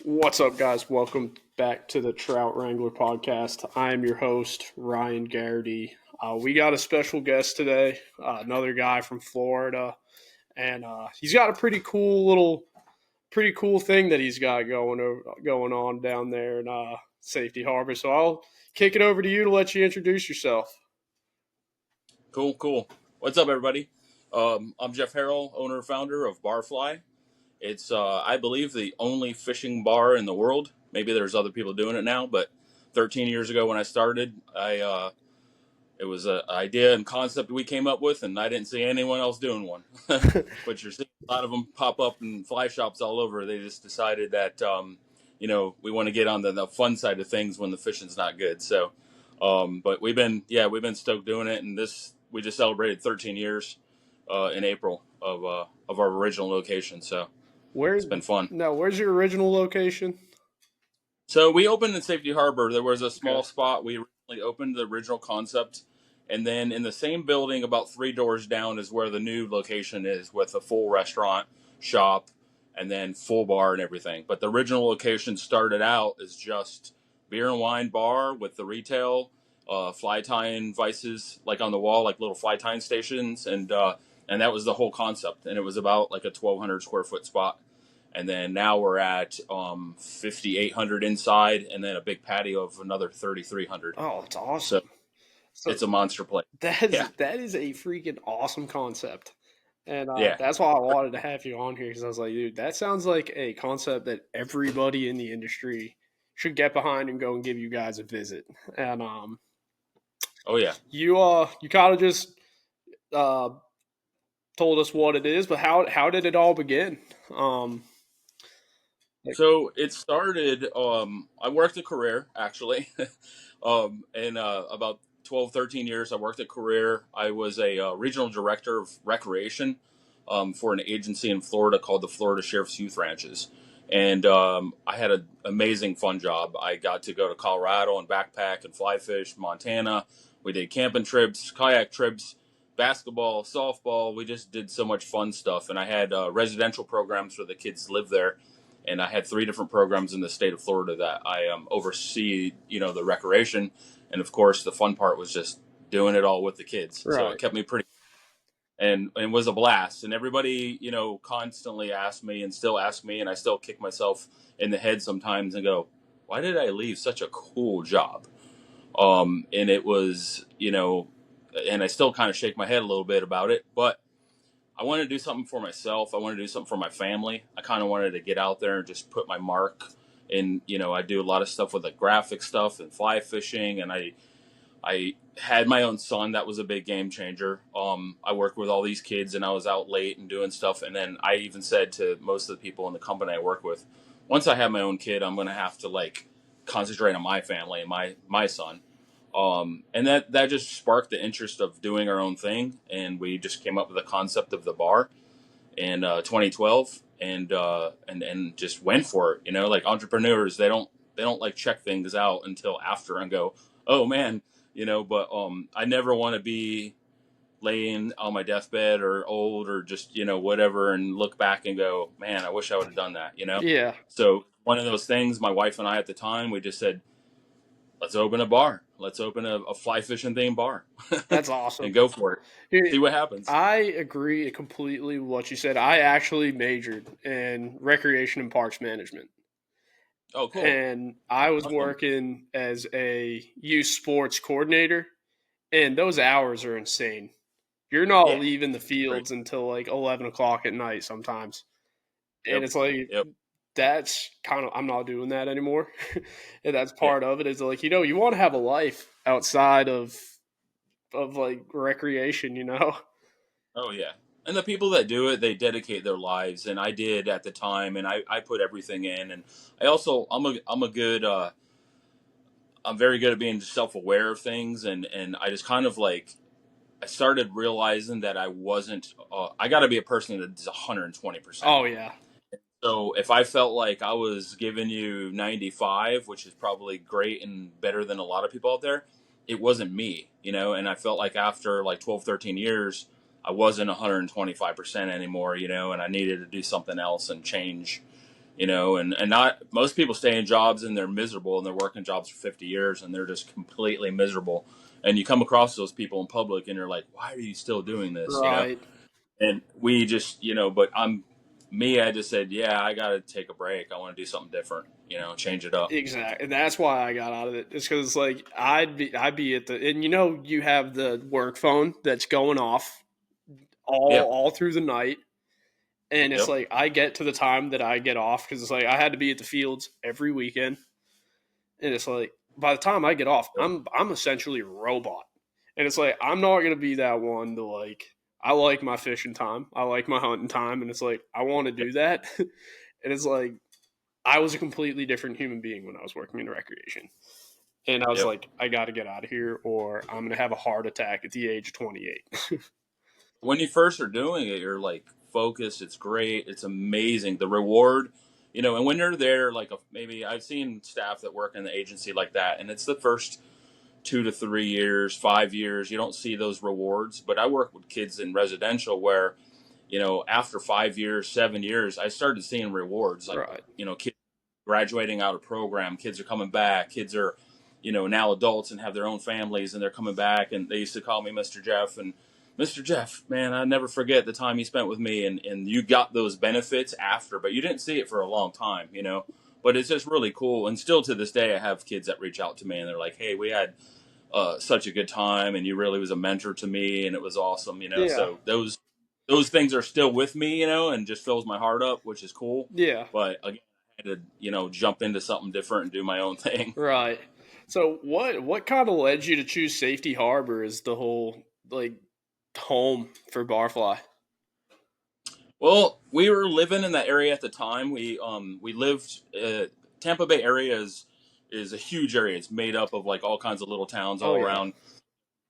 What's up, guys? Welcome back to the Trout Wrangler Podcast. I am your host, Ryan Garrity. We got a special guest today, another guy from Florida, and he's got a pretty cool thing that he's got going on down there in Safety Harbor. So I'll kick it over to you to let you introduce yourself. Cool. What's up, everybody? I'm Jeff Harrell, owner and founder of Barfly. It's, I believe, the only fishing bar in the world. Maybe there's other people doing it now, but 13 years ago when I started, it was an idea and concept we came up with, and I didn't see anyone else doing one. But you're seeing a lot of them pop up in fly shops all over. They just decided that, we want to get on the fun side of things when the fishing's not good. So, but we've been stoked doing it, and we just celebrated 13 years in April of our original location. So Where's it's been fun. where's your original location? So we opened in Safety Harbor. There was a small Okay. spot. We originally opened the original concept. And then in the same building, about 3 doors down, is where the new location is with a full restaurant, shop, and then full bar and everything. But the original location started out as just beer and wine bar with the retail, fly tying vices like on the wall, like little fly tying stations. And that was the whole concept. And it was about like a 1,200 square foot spot. And then now we're at 5,800 inside, and then a big patio of another 3,300. Oh, it's So awesome. So it's a monster place. that's Yeah, that is a freaking awesome concept. And yeah. that's why I wanted to have you on here because I was like, dude, that sounds like a concept that everybody in the industry should get behind and go and give you guys a visit. And Oh yeah. you kind of just uh, told us what it is, but how did it all begin? Um, like, So it started. I worked a career actually, and about 12, 13 years I worked a career. I was a regional director of recreation for an agency in Florida called the Florida Sheriff's Youth Ranches, and I had an amazing fun job. I got to go to Colorado and backpack and fly fish, Montana. We did camping trips, kayak trips, basketball, softball. We just did so much fun stuff, and I had residential programs where the kids live there, and I had 3 different programs in the state of Florida that I oversee, the recreation, and of course the fun part was just doing it all with the kids. So it right. kept me pretty, and was a blast. And everybody, constantly asked me and still ask me, and I still kick myself in the head sometimes and go, why did I leave such a cool job? And it was, and I still kind of shake my head a little bit about it, but I wanted to do something for myself. I wanted to do something for my family. I kind of wanted to get out there and just put my mark. And I do a lot of stuff with like graphic stuff and fly fishing. And I had my own son. That was a big game changer. I worked with all these kids, and I was out late and doing stuff. And then I even said to most of the people in the company I work with, once I have my own kid, I'm going to have to like concentrate on my family and my son. And that just sparked the interest of doing our own thing, and we just came up with the concept of the bar in 2012, and just went for it. Like entrepreneurs, they don't like check things out until after and go, oh man, But I never want to be laying on my deathbed or old or just whatever and look back and go, man, I wish I would have done that. Yeah, So one of those things, my wife and I at the time, we just said, let's open a bar. Let's open a fly fishing themed bar that's awesome. and go for it. Dude, See what happens. I agree completely with what you said. I actually majored in recreation and parks management. Oh, cool. And I was Awesome. working as a youth sports coordinator, and those hours are insane. You're not Yeah. leaving the Great. fields until like 11 o'clock at night sometimes, and Yep. it's like Yep. that's kind of I'm not doing that anymore, and that's Yeah. part of it. Is like you want to have a life outside of like recreation. Oh, yeah. And the people that do it, they dedicate their lives, and I did at the time, and I put everything in, and I also I'm a good I'm very good at being self aware of things, and I just kind of like I started realizing that I wasn't I got to be a person that's 120%. Oh yeah, So if I felt like I was giving you 95, which is probably great and better than a lot of people out there, it wasn't me. And I felt like after like 12, 13 years, I wasn't 125% anymore, and I needed to do something else and change, and not most people stay in jobs and they're miserable and they're working jobs for 50 years and they're just completely miserable. And you come across those people in public and you're like, why are you still doing this? Right. And we just, but I just said, yeah, I got to take a break. I want to do something different, change it up. Exactly. And that's why I got out of it. It's because like I'd be at the and you have the work phone that's going off Yeah. all through the night. And it's Yep. like I get to the time that I get off because it's like I had to be at the fields every weekend. And it's like by the time I get off, Yep. I'm essentially a robot. And it's like I'm not gonna be that one to like I like my fishing time. I like my hunting time, and it's like I want to Yep. do that. And it's like I was a completely different human being when I was working in recreation. And I was Yep. like, I got to get out of here or I'm going to have a heart attack at the age of 28. When you first are doing it, you're like focused. It's great. It's amazing. The reward, and when you're there, like maybe I've seen staff that work in the agency like that, and it's the first 2 to 3 years, 5 years, you don't see those rewards. But I work with kids in residential where, after 5 years, 7 years, I started seeing rewards like, Right. kids graduating out of program, kids are coming back, kids are, now adults and have their own families and they're coming back. And they used to call me Mr. Jeff, and Mr. Jeff, man, I never forget the time you spent with me, and you got those benefits after, but you didn't see it for a long time, but it's just really cool. And still to this day, I have kids that reach out to me and they're like, hey, we had such a good time, and you really was a mentor to me, and it was awesome, Yeah. so those things are still with me, and just fills my heart up, which is cool. Yeah. But again, I had to, jump into something different and do my own thing. Right. So what kind of led you to choose Safety Harbor as the whole like home for barfly? Well, we were living in that area at the time. We lived Tampa Bay area is a huge area. It's made up of like all kinds of little towns Oh all yeah. around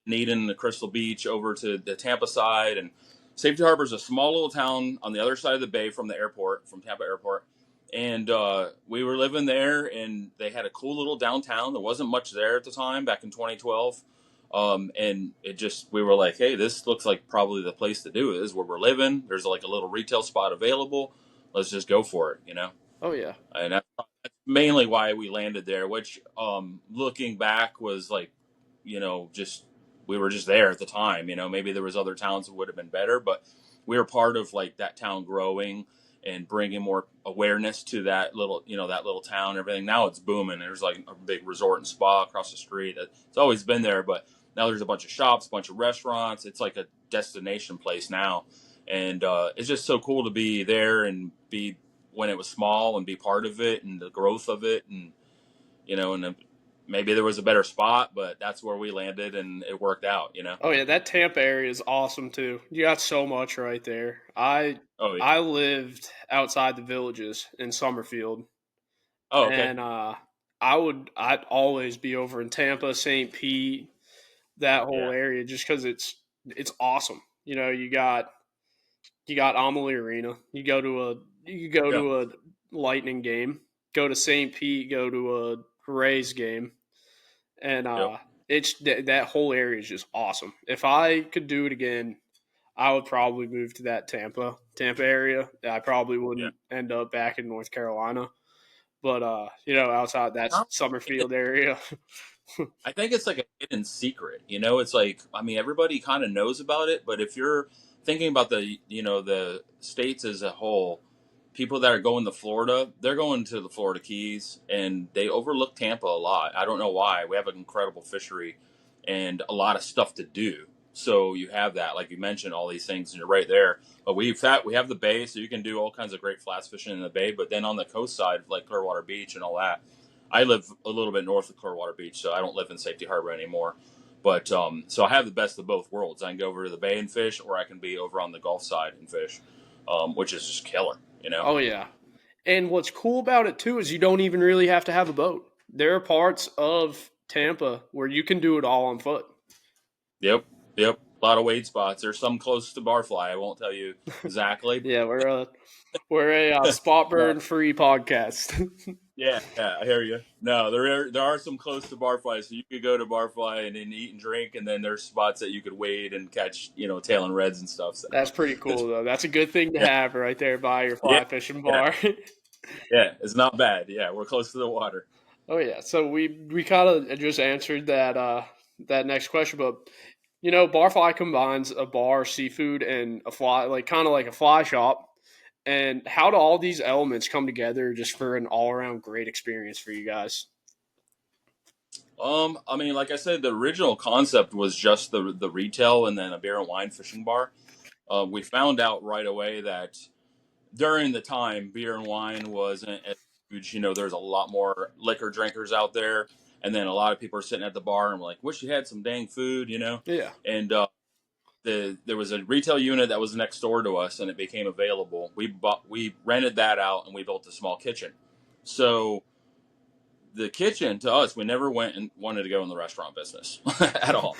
Needham, the Crystal Beach, over to the Tampa side. And Safety Harbor is a small little town on the other side of the bay from the airport, from Tampa Airport. And we were living there, and they had a cool little downtown. There wasn't much there at the time, back in 2012. And we were like, hey, this looks like probably the place to do it. This is where we're living. There's like a little retail spot available. Let's just go for it. Oh yeah. And that's mainly why we landed there, which, looking back, was like, just we were just there at the time. Maybe there was other towns that would have been better, but we were part of like that town growing and bringing more awareness to that little town and everything. Now it's booming. There's like a big resort and spa across the street. It's always been there, but now there's a bunch of shops, a bunch of restaurants. It's like a destination place now. And it's just so cool to be there and be when it was small and be part of it and the growth of it. And, maybe there was a better spot, but that's where we landed and it worked out. Oh yeah, that Tampa area is awesome too. You got so much right there. Oh, yeah. I lived outside the Villages in Summerfield, Oh, okay. and I'd always be over in Tampa, St. Pete, that whole Yeah. area, just because it's awesome. You got Amalie Arena. You go Yeah. to a Lightning game. Go to St. Pete. Go to a Rays game, and Yep. that whole area is just awesome. If I could do it again, I would probably move to that Tampa area. I probably Yeah. wouldn't end up back in North Carolina, but outside that Summerfield area. I think it's like a hidden secret. It's like, I mean, everybody kind of knows about it, but if you're thinking about the states as a whole, people that are going to Florida, they're going to the Florida Keys and they overlook Tampa a lot. I don't know why. We have an incredible fishery and a lot of stuff to do. So you have that, like you mentioned, all these things, and you're right there. But we have the bay, so you can do all kinds of great flats fishing in the bay. But then on the coast side, like Clearwater Beach and all that, I live a little bit north of Clearwater Beach, so I don't live in Safety Harbor anymore. But so I have the best of both worlds. I can go over to the bay and fish, or I can be over on the Gulf side and fish, which is just killer. Oh yeah, and what's cool about it too is you don't even really have to have a boat. There are parts of Tampa where you can do it all on foot. Yep, yep. A lot of wade spots. There's some close to Barfly. I won't tell you exactly. Yeah, we're a spot burn free podcast. Yeah, I hear you. No, there are some close to Barfly, so you could go to Barfly and then eat and drink, and then there's spots that you could wade and catch, tail and reds and stuff. So That's pretty it's cool though. That's a good thing to yeah, have right there by your yeah, fly fishing yeah. bar. Yeah, it's not bad. Yeah, we're close to the water. Oh yeah. So we kind of just answered that next question, but Barfly combines a bar, seafood, and a fly, like kind of like a fly shop. And how do all these elements come together just for an all around great experience for you guys? I mean, like I said, the original concept was just the retail and then a beer and wine fishing bar. We found out right away that during the time, beer and wine wasn't as huge. There's a lot more liquor drinkers out there, and then a lot of people are sitting at the bar and were like, "Wish you had some dang food." Yeah. And there was a retail unit that was next door to us, and it became available. We rented that out, and we built a small kitchen. So the kitchen to us, we never went and wanted to go in the restaurant business at all.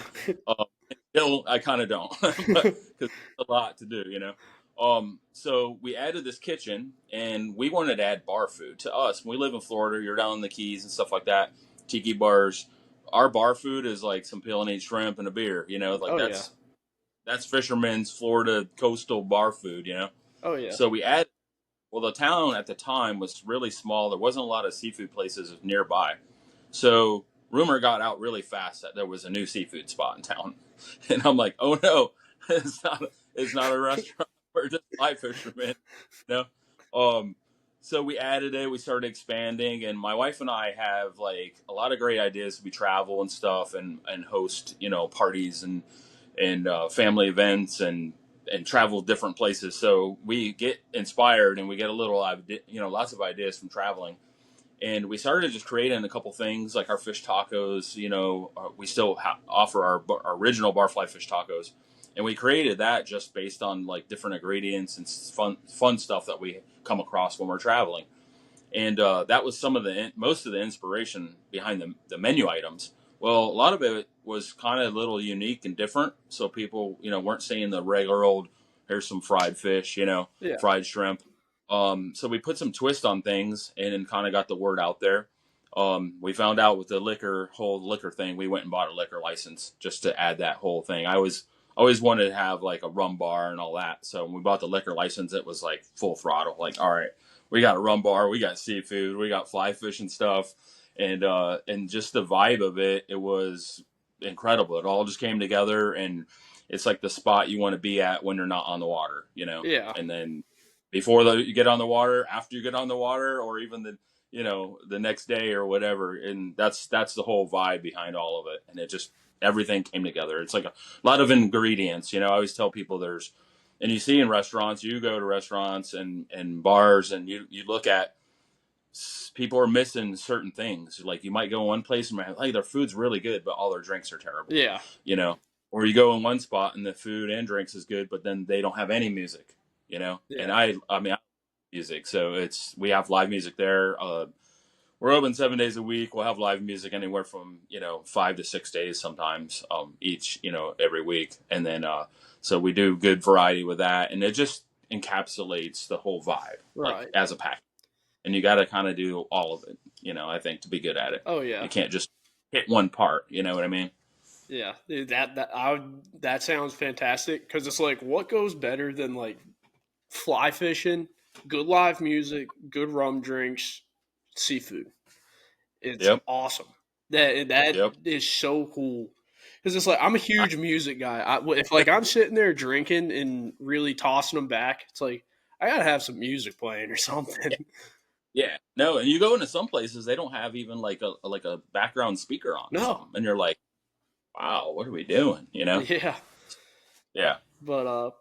Still, I kind of don't, but because it's a lot to do. So we added this kitchen, and we wanted to add bar food to us. We live in Florida. You're down in the Keys and stuff like that. Tiki bars. Our bar food is like some peel and eat shrimp and a beer. Like Oh yeah. that's fishermen's Florida coastal bar food. Oh yeah. So we added. Well, the town at the time was really small. There wasn't a lot of seafood places nearby. So rumor got out really fast that there was a new seafood spot in town. And I'm like, oh no, it's not a restaurant. We're just fly fishermen. You so we added it, we started expanding, and my wife and I have like a lot of great ideas. We travel and stuff and host, parties and family events and travel different places. So we get inspired and we get a little, lots of ideas from traveling. And we started just creating a couple things like our fish tacos. We still offer our original barfly fish tacos, and we created that just based on like different ingredients and fun stuff that we come across when we're traveling. And that was most of the inspiration behind the menu items. Well, a lot of it was kind of a little unique and different, so people weren't seeing the regular old here's some fried fish, Yeah. fried shrimp. So we put some twist on things and then kind of got the word out there. We found out with the whole liquor thing, we went and bought a liquor license just to add that whole thing. I always wanted to have like a rum bar and all that. So when we bought the liquor license, it was like full throttle. Like, all right, we got a rum bar, we got seafood, we got fly fishing stuff, and just the vibe of it, it was incredible. It all just came together, and it's like the spot you want to be at when you're not on the water. Yeah. And then before you get on the water, after you get on the water, or even the next day or whatever, and that's the whole vibe behind all of it, and it just everything came together. It's like a lot of ingredients. I always tell people and you see in restaurants, you go to restaurants and bars, and you look at people are missing certain things. Like you might go one place and like, hey, their food's really good, but all their drinks are terrible. Yeah. Or you go in one spot and the food and drinks is good, but then they don't have any music. Yeah. And I mean, music, so we have live music there. We're open 7 days a week. We'll have live music anywhere from 5 to 6 days sometimes each every week, and then so we do good variety with that, and it just encapsulates the whole vibe Right. like as a pack. And you got to kind of do all of it, I think, to be good at it. Oh yeah. You can't just hit one part. You know what I mean? Yeah. That sounds fantastic because it's like what goes better than like fly fishing, good live music, good rum drinks, seafood. It's Yep. awesome. That Yep. is so cool because it's like I'm a huge music guy. If like I'm sitting there drinking and really tossing them back, it's like I gotta have some music playing or something. Yeah. No, and you go into some places they don't have even like a background speaker on or No. something, and you're like, wow, what are we doing? Yeah. Yeah. But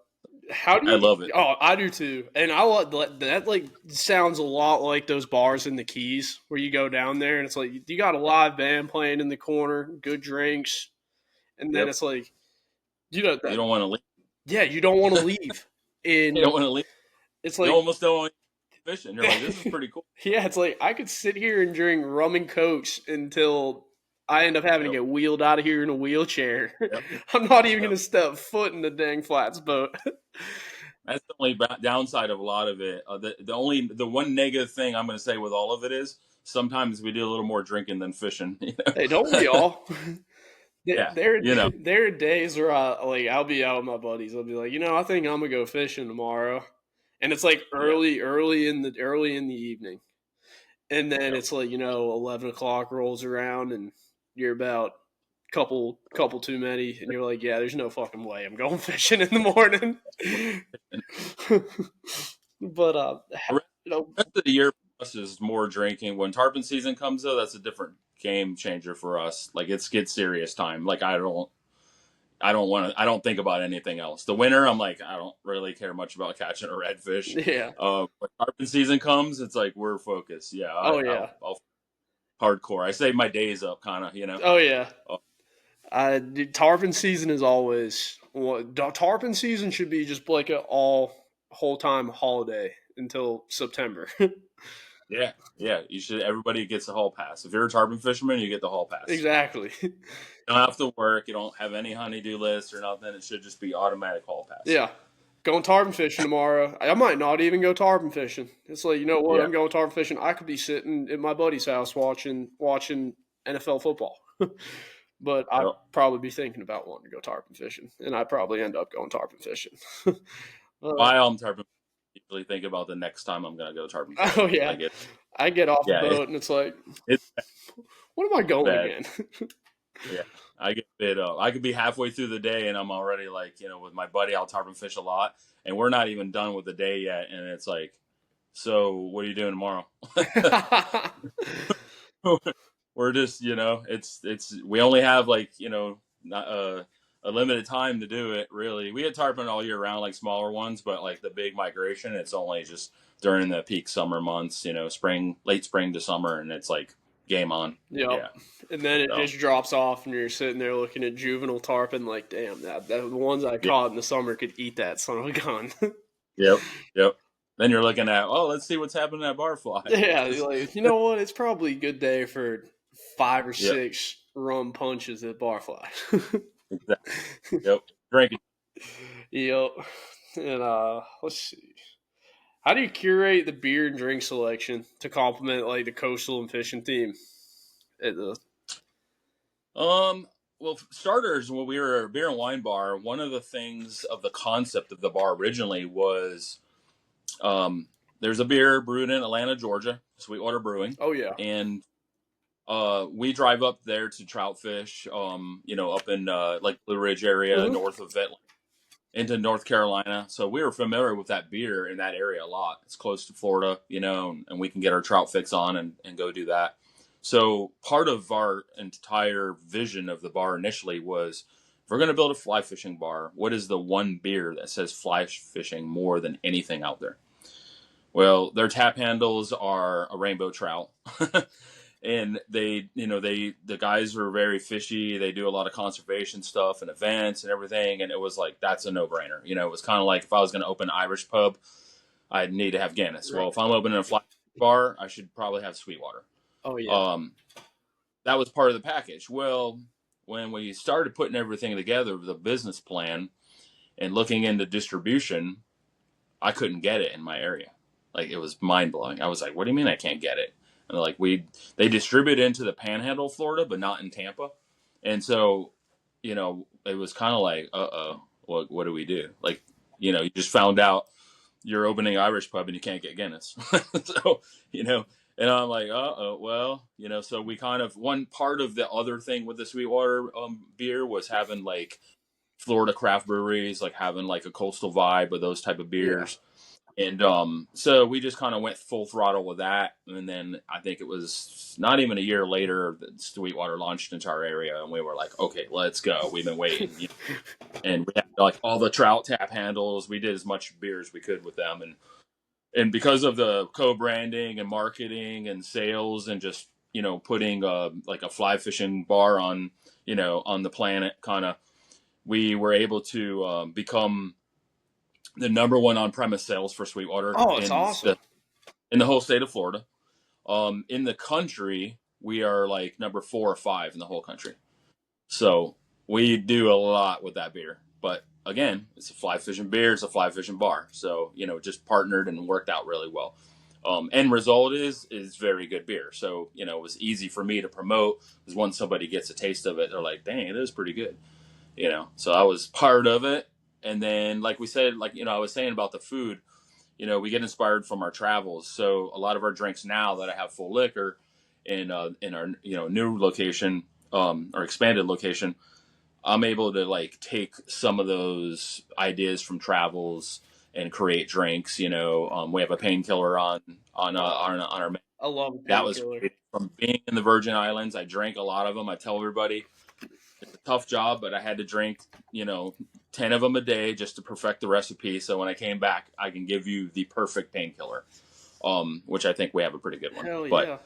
how do I you? love it. Oh, I do too. And I love that. Like sounds a lot like those bars in the Keys where you go down there and it's like you got a live band playing in the corner, good drinks, and then Yep. it's like You don't want to leave. yeah, you don't want to leave. And You don't want to leave. it's You like almost don't want to go fishing. You're like, this is pretty cool. yeah, it's like I could sit here and drink rum and cokes until I end up having to Yep. get wheeled out of here in a wheelchair. Yep. I'm not even Yep. going to step foot in the dang flats boat. That's the only downside of a lot of it. The one negative thing I'm going to say with all of it is sometimes we do a little more drinking than fishing. Hey, don't we all? Yeah, There are days where I'll be out with my buddies. I'll be like, I think I'm gonna go fishing tomorrow, and it's like Yeah. early in the evening, and then Yep. it's like 11 o'clock rolls around, and you're about couple too many, and you're like, yeah, there's no fucking way I'm going fishing in the morning. And But the rest you know, of the year for us is more drinking. When tarpon season comes though, that's a different game changer for us. Like it's get serious time. Like I don't think about anything else. The winter, I'm like, I don't really care much about catching a redfish. yeah, When tarpon season comes, it's like we're focused. Yeah, oh yeah, I'll hardcore. I save my days up, kind of. oh yeah. Uh, Dude, tarpon season is always tarpon season should be just like a whole time holiday until September. yeah, yeah. You should. Everybody gets a hall pass. If you're a tarpon fisherman, you get the hall pass. Exactly. You don't have to work. You don't have any honeydew list or nothing. It should just be automatic hall pass. Yeah. Going tarpon fishing tomorrow. I might not even go tarpon fishing. It's like, you know what? Yeah. I'm going tarpon fishing. I could be sitting at my buddy's house watching NFL football. But I'd Yep. probably be thinking about wanting to go tarpon fishing, and I'd probably end up going tarpon fishing. While I'm tarpon, I usually think about the next time I'm gonna go tarpon fishing. Oh yeah, Like I get off the yeah, boat and it's like, it's what am I going bad. again? Yeah, I get bit up. I could be halfway through the day and I'm already like, with my buddy, I'll tarpon fish a lot, and we're not even done with the day yet, and it's like, so what are you doing tomorrow? We're just, it's we only have like, not a limited time to do it. Really, we had tarpon all year round, like smaller ones, but like the big migration, it's only just during the peak summer months, late spring to summer, and it's like game on. Yep. Yeah. And then it So, just drops off, and you're sitting there looking at juvenile tarpon, like, damn, that the ones I yeah. caught in the summer could eat that son of a gun. Yep. Yep. Then you're looking at, oh, let's see what's happening at barfly. Yeah, you're like, you know what? It's probably a good day for 5 or Yep. 6 rum punches at barfly. Exactly. Yep. Drinking. Yep. And let's see. How do you curate the beer and drink selection to complement like the coastal and fishing theme? Well, for starters, when we were a beer and wine bar, one of the things of the concept of the bar originally was, there's a beer brewed in Atlanta, Georgia, Sweetwater Brewing. Oh yeah. And we drive up there to trout fish, up in like Blue Ridge area, north of Atlanta, into North Carolina. So we were familiar with that beer in that area a lot. It's close to Florida, and we can get our trout fix on and go do that. So part of our entire vision of the bar initially was, if we're going to build a fly fishing bar, what is the one beer that says fly fishing more than anything out there? Well, their tap handles are a rainbow trout. And the guys were very fishy. They do a lot of conservation stuff and events and everything. And it was like, that's a no brainer. It was kind of like if I was going to open an Irish pub, I'd need to have Guinness. Right. Well, if I'm opening a fly bar, I should probably have Sweetwater. Oh yeah. That was part of the package. Well, when we started putting everything together, the business plan and looking into distribution, I couldn't get it in my area. Like, it was mind blowing. I was like, what do you mean I can't get it? And like, they distribute into the Panhandle of Florida, but not in Tampa. And so, it was kind of like, what do we do? Like, you just found out you're opening an Irish pub and you can't get Guinness. So, and I'm like, well, so we kind of, one part of the other thing with the Sweetwater beer was having like Florida craft breweries, like having like a coastal vibe with those type of beers. Yeah. And so we just kind of went full throttle with that. And then I think it was not even a year later that Sweetwater launched into our area, and we were like, okay, let's go. We've been waiting. And we had like all the trout tap handles. We did as much beer as we could with them. And because of the co-branding and marketing and sales and just, putting like a fly fishing bar on, on the planet, kind of, we were able to become the number one on-premise sales for Sweetwater. Oh, it's awesome. In the whole state of Florida. In the country, we are like number 4 or 5 in the whole country. So we do a lot with that beer. But again, it's a fly fishing beer. It's a fly fishing bar. So, just partnered and worked out really well. End result is very good beer. So, it was easy for me to promote, because once somebody gets a taste of it, they're like, dang, it is pretty good. So I was part of it. And then, like we said, like, I was saying about the food, we get inspired from our travels. So a lot of our drinks now that I have full liquor in our new location, or expanded location, I'm able to like take some of those ideas from travels and create drinks. We have a painkiller on our menu. I love a That was painkiller. great. From being in the Virgin Islands, I drank a lot of them. I tell everybody it's a tough job, but I had to drink 10 of them a day just to perfect the recipe. So when I came back, I can give you the perfect painkiller, which I think we have a pretty good one. Hell But yeah.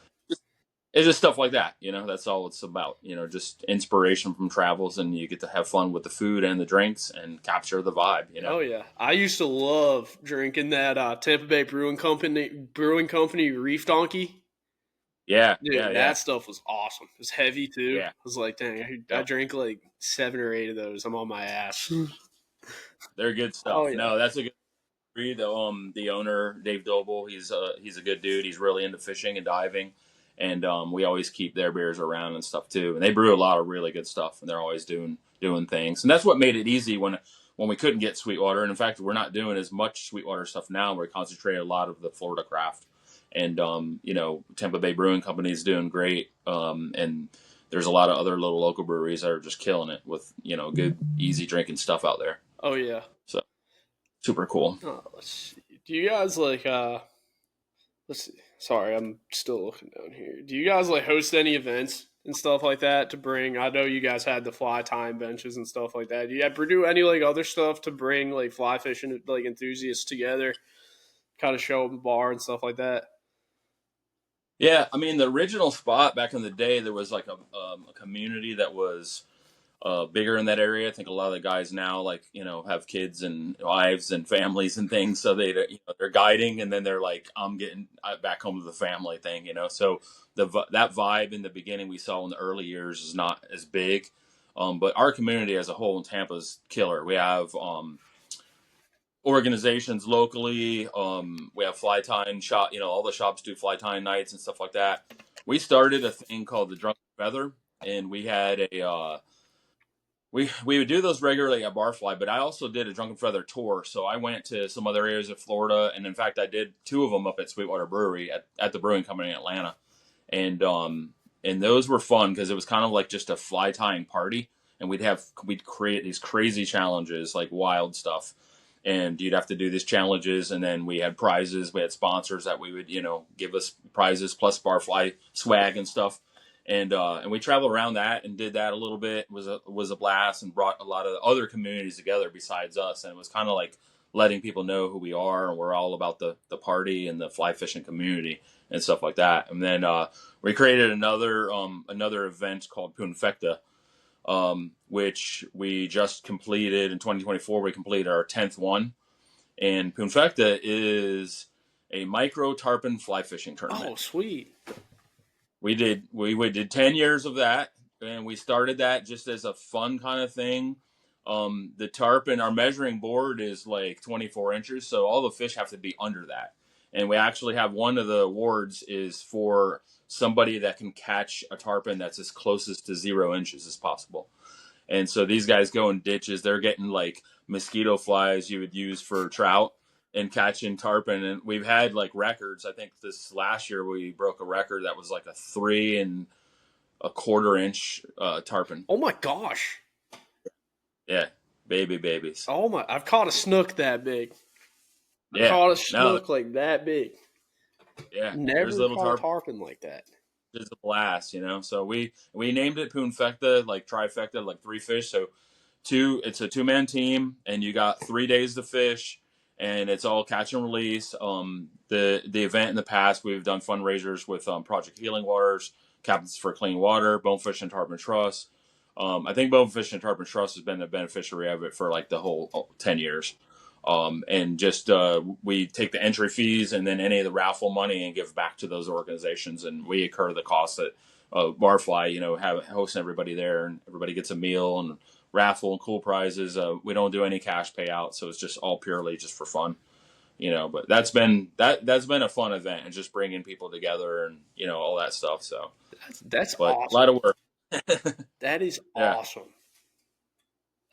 it's just stuff like that. That's all it's about. Just inspiration from travels, and you get to have fun with the food and the drinks and capture the vibe. Oh yeah, I used to love drinking that Tampa Bay Brewing Company Reef Donkey. Yeah, Dude, yeah, yeah, that stuff was awesome. It was heavy too. yeah. I was like, dang, I Yep. drank like 7 or 8 of those. I'm on my ass. They're good Oh stuff. yeah. No, that's a good. The owner Dave Doble, he's a good dude. He's really into fishing and diving, and we always keep their beers around and stuff too. And they brew a lot of really good stuff, and they're always doing things. And that's what made it easy when we couldn't get Sweetwater. And in fact, we're not doing as much Sweetwater stuff now. We're concentrating a lot of the Florida craft, and Tampa Bay Brewing Company is doing great. And there's a lot of other little local breweries that are just killing it with good easy drinking stuff out there. Oh yeah. So super cool. Let's see. Do you guys like let's see. Sorry, I'm still looking down here. Do you guys like host any events and stuff like that to bring? I know you guys had the fly tying benches and stuff like that. Do you ever do any like other stuff to bring like fly fishing like enthusiasts together, kind of show them the bar and stuff like that? Yeah, I mean the original spot back in the day, there was like a community that was bigger in that area. I think a lot of the guys now have kids and wives and families and things, so they're guiding, and then they're like, I'm getting back home to the family thing. So that vibe in the beginning we saw in the early years is not as big, but our community as a whole in Tampa is killer. We have organizations locally. We have fly tying shop. All the shops do fly tying nights and stuff like that. We started a thing called the Drunken Feather, and we had a we would do those regularly at Barfly, but I also did a Drunken Feather tour. So I went to some other areas of Florida, and in fact, I did 2 of them up at Sweetwater Brewery at the Brewing Company in Atlanta, and those were fun because it was kind of like just a fly tying party, and we'd create these crazy challenges like wild stuff, and you'd have to do these challenges, and then we had prizes. We had sponsors that we would give us prizes plus Barfly swag and stuff. And we traveled around that and did that a little bit. It was a blast and brought a lot of other communities together besides us. And it was kind of like letting people know who we are, and we're all about the party and the fly fishing community and stuff like that. And then we created another event called Punfecta, which we just completed in 2024. We completed our 10th one, and Punfecta is a micro tarpon fly fishing tournament. Oh, sweet. We did 10 years of that, and we started that just as a fun kind of thing. The tarpon, our measuring board is like 24 inches, so all the fish have to be under that. And we actually have one of the awards is for somebody that can catch a tarpon that's as closest to 0 inches as possible. And so these guys go in ditches. They're getting like mosquito flies you would use for trout and catching tarpon. And we've had like records. I think this last year we broke a record that was like a 3¼ inch tarpon. Oh my gosh. Yeah, babies. Oh my! I've caught a snook that big. Yeah, Caught a snook like that big. Yeah, Never there's little caught a tarpon like that. It's a blast, So we named it Punfecta, like trifecta, like 3 fish. So it's a 2-man team, and you got 3 days to fish, and it's all catch and release. The event in the past, we've done fundraisers with Project Healing Waters, Captains for Clean Water, Bonefish and Tarpon Trust. I think Bonefish and Tarpon Trust has been the beneficiary of it for like the whole 10 years. And just we take the entry fees and then any of the raffle money and give back to those organizations, and we incur the cost that Barfly, hosting everybody there, and everybody gets a meal and raffle and cool prizes. We don't do any cash payout, so it's just all purely just for fun, But that's been a fun event, and just bringing people together and all that stuff. So that's awesome. A lot of work. That is awesome.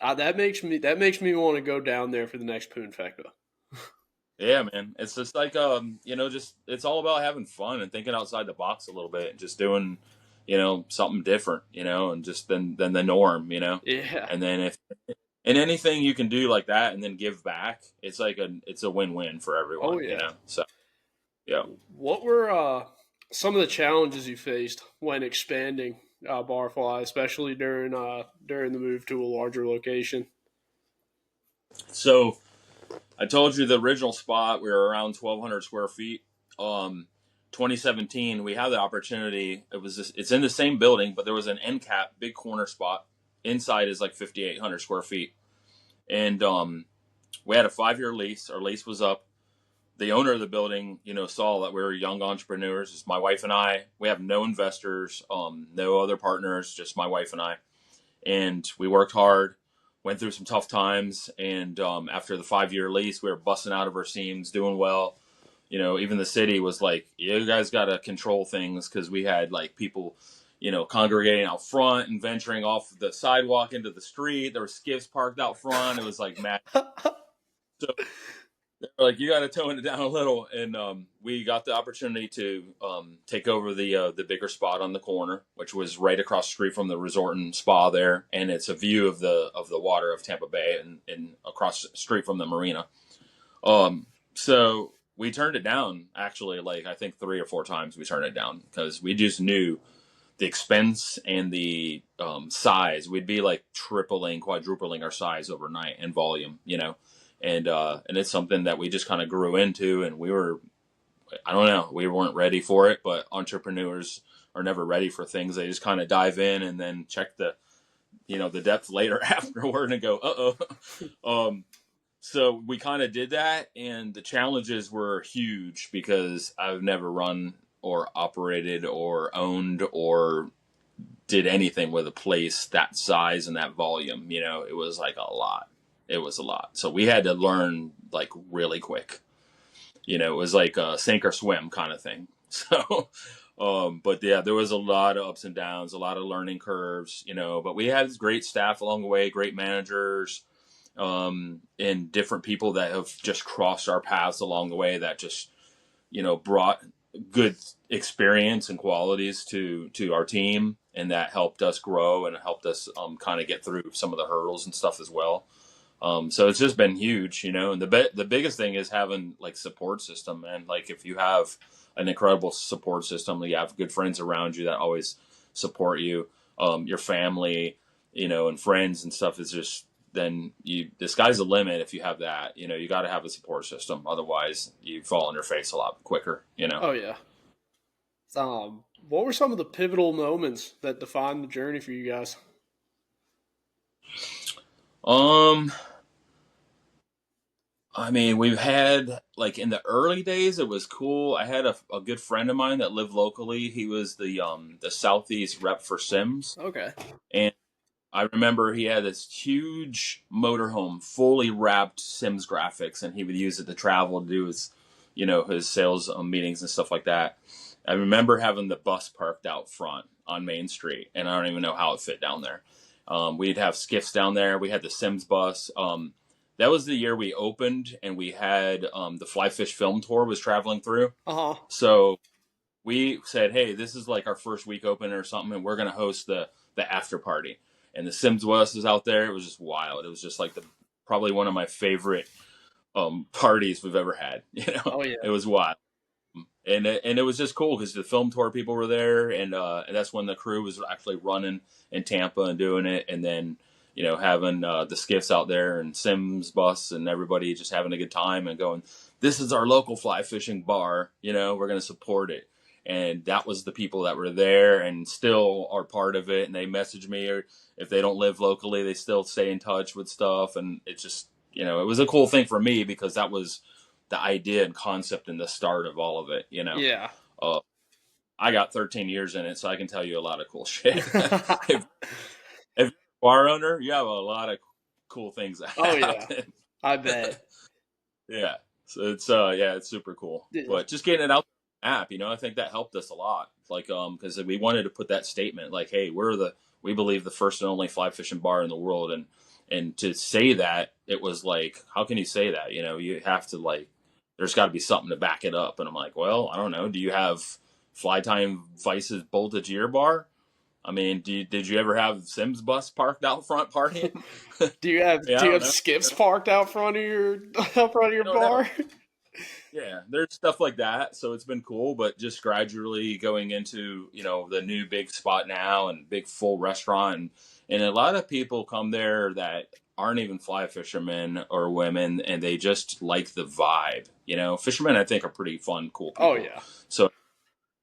That makes me want to go down there for the next Punfecta. Yeah, man. It's just like just it's all about having fun and thinking outside the box a little bit and just doing, something different, and just than the norm, Yeah. And then if and anything you can do like that and then give back, it's a win-win for Oh everyone, yeah. So, yeah. What were some of the challenges you faced when expanding Barfly, especially during the move to a larger location? So, I told you the original spot we were around 1,200 square feet. Um 2017 we had the opportunity. It's in the same building, but there was an end cap big corner spot. Inside is like 5,800 square feet. And we had a 5-year lease. Our lease was up. The owner of the building, saw that we were young entrepreneurs. It's my wife and I. We have no investors, no other partners, just my wife and I. And we worked hard, went through some tough times. And after the 5-year lease, we were busting out of our seams, doing well. Even the city was like, you guys got to control things, because we had like people, congregating out front and venturing off the sidewalk into the street. There were skiffs parked out front. It was like mad. So they're like, you got to tone it down a little. And we got the opportunity to take over the bigger spot on the corner, which was right across the street from the resort and spa there. And it's a view of the water of Tampa Bay and across the street from the marina. So we turned it down, actually, like I think 3 or 4 times we turned it down, because we just knew the expense and the size. We'd be like tripling, quadrupling our size overnight and volume, and it's something that we just kind of grew into. And I don't know, we weren't ready for it, but entrepreneurs are never ready for things. They just kind of dive in and then check the depth later afterward and go, so we kind of did that, and the challenges were huge because I've never run or operated or owned or did anything with a place that size and that volume. It was like a lot. It was a lot. So we had to learn like really quick. It was like a sink or swim kind of thing. So, but yeah, there was a lot of ups and downs, a lot of learning curves, but we had great staff along the way, great managers, and different people that have just crossed our paths along the way that just, brought good experience and qualities to our team, and that helped us grow and helped us kind of get through some of the hurdles and stuff as well. So it's just been huge, and the biggest thing is having like support system. And like, if you have an incredible support system, you have good friends around you that always support you, your family, and friends and stuff, is just, then the sky's the limit. If you have that, you got to have a support system. Otherwise you fall on your face a lot quicker, Oh yeah. What were some of the pivotal moments that defined the journey for you guys? Um, I mean, we've had, like, in the early days, it was cool. I had a good friend of mine that lived locally. He was the Southeast rep for Sims, Okay. and I remember he had this huge motorhome, fully wrapped Sims graphics, and he would use it to travel to do his sales meetings and stuff like that. I remember having the bus parked out front on Main Street, and I don't even know how it fit down there. We'd have skiffs down there. We had the Sims bus. That was the year we opened, and we had the Fly Fish Film Tour was traveling through. Uh huh. So we said, hey, this is like our first week open or something, and we're going to host the after party. And the Sims bus was out there. It was just wild. It was just like probably one of my favorite parties we've ever had. Oh yeah. It was wild. And it was just cool because the film tour people were there, and that's when the crew was actually running in Tampa and doing it, and then having the skiffs out there and Sims bus and everybody just having a good time and going, this is our local fly fishing bar, we're going to support it. And that was the people that were there and still are part of it, and they message me, or if they don't live locally, they still stay in touch with stuff. And it's just, it was a cool thing for me because that was the idea and concept and the start of all of it. Yeah. I got 13 years in it, so I can tell you a lot of cool shit. if you're a bar owner, you have a lot of cool things that Oh yeah. happen. I bet. Yeah. So it's it's super cool. Yeah. But just getting it out the app, I think that helped us a lot. Like, because we wanted to put that statement, like, hey, we believe the first and only fly fishing bar in the world, and to say that, it was like, how can you say that? You have to, like, there's got to be something to back it up. And I'm like, well, I don't know. Do you have Fly Time Vices bolted to your bar? I mean, did you ever have Sims bus parked out front partying? Do you have Yeah, do I you don't have know. skips parked out front of your out front of your I don't know. bar? Yeah, there's stuff like that. So it's been cool, but just gradually going into, the new big spot now and big full restaurant. And a lot of people come there that aren't even fly fishermen or women, and they just like the vibe. Fishermen, I think, are pretty fun, cool Oh people. yeah. So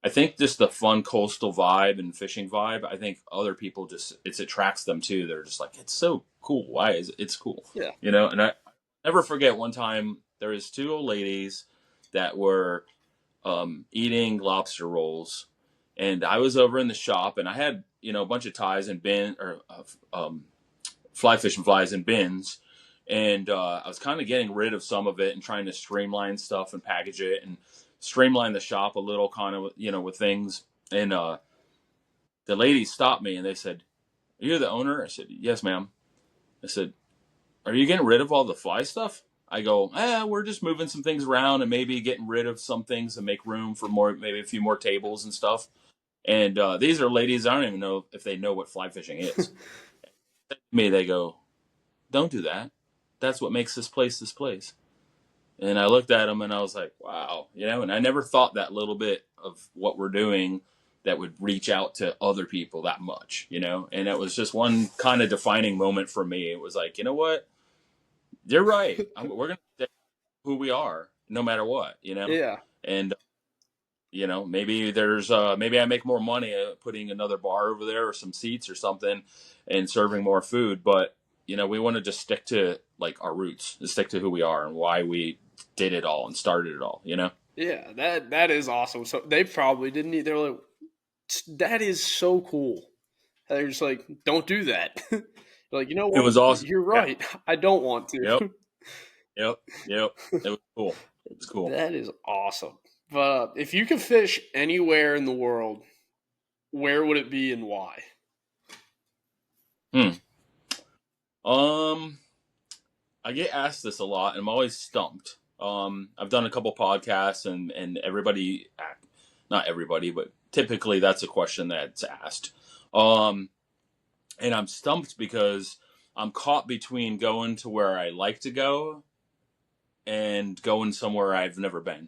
I think just the fun coastal vibe and fishing vibe, I think other people it attracts them too. They're just like, it's so cool. Why is it's cool? Yeah. And I never forget one time there was two old ladies that were eating lobster rolls, and I was over in the shop, and I had a bunch of ties and fly fishing flies in bins, and I was kind of getting rid of some of it and trying to streamline stuff and package it and streamline the shop a little, kind of with things. And the ladies stopped me and they said, "Are you the owner?" I said, "Yes, ma'am." I said, "Are you getting rid of all the fly stuff?" I go, we're just moving some things around and maybe getting rid of some things to make room for more, maybe a few more tables and stuff. And these are ladies, I don't even know if they know what fly fishing is. To me, they go, "Don't do that. That's what makes this place this place." And I looked at them and I was like, wow, and I never thought that little bit of what we're doing that would reach out to other people that much, and it was just one kind of defining moment for me. It was like, you know what? You're right. We're going to stay who we are no matter what, Yeah. and, maybe maybe I make more money putting another bar over there or some seats or something and serving more food. But, we want to just stick to like our roots, stick to who we are and why we did it all and started it all. Yeah, that is awesome. So they probably didn't either. Like, that is so cool. They're just like, don't do that. Like, you know It what? was awesome. You're Yeah. right. I don't want Yep. to. Yep. Yep. It was cool. It was cool. That is awesome. But if you could fish anywhere in the world, where would it be and why? Hmm. Um, I get asked this a lot, and I'm always stumped. I've done a couple podcasts, and everybody, not everybody, but typically that's a question that's asked. Um, and I'm stumped because I'm caught between going to where I like to go and going somewhere I've never been.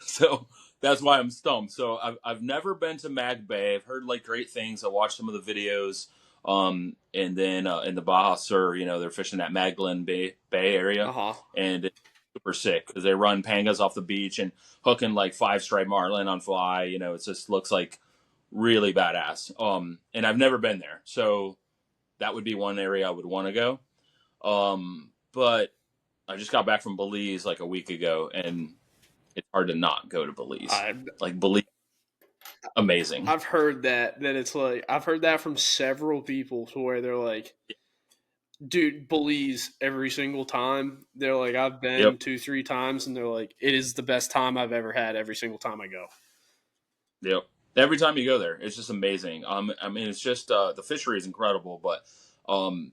So that's why I'm stumped. So I've never been to Mag Bay. I've heard like great things. I watched some of the videos. And then in the Baja Sur, they're fishing that Magdalen Bay area, Uh-huh. and it's super sick because they run pangas off the beach and hooking like 5-stripe marlin on fly. It just looks like really badass. And I've never been there, so that would be one area I would want to go. But I just got back from Belize like a week ago, and it's hard to not go to Belize. Like Belize, amazing. I've heard that it's like I've heard that from several people to where they're like, dude, Belize every single time. They're like, I've been Yep. 2-3 times, and they're like, it is the best time I've ever had every single time I go. Yep. Every time you go there, it's just amazing. I mean, it's just the fishery is incredible, but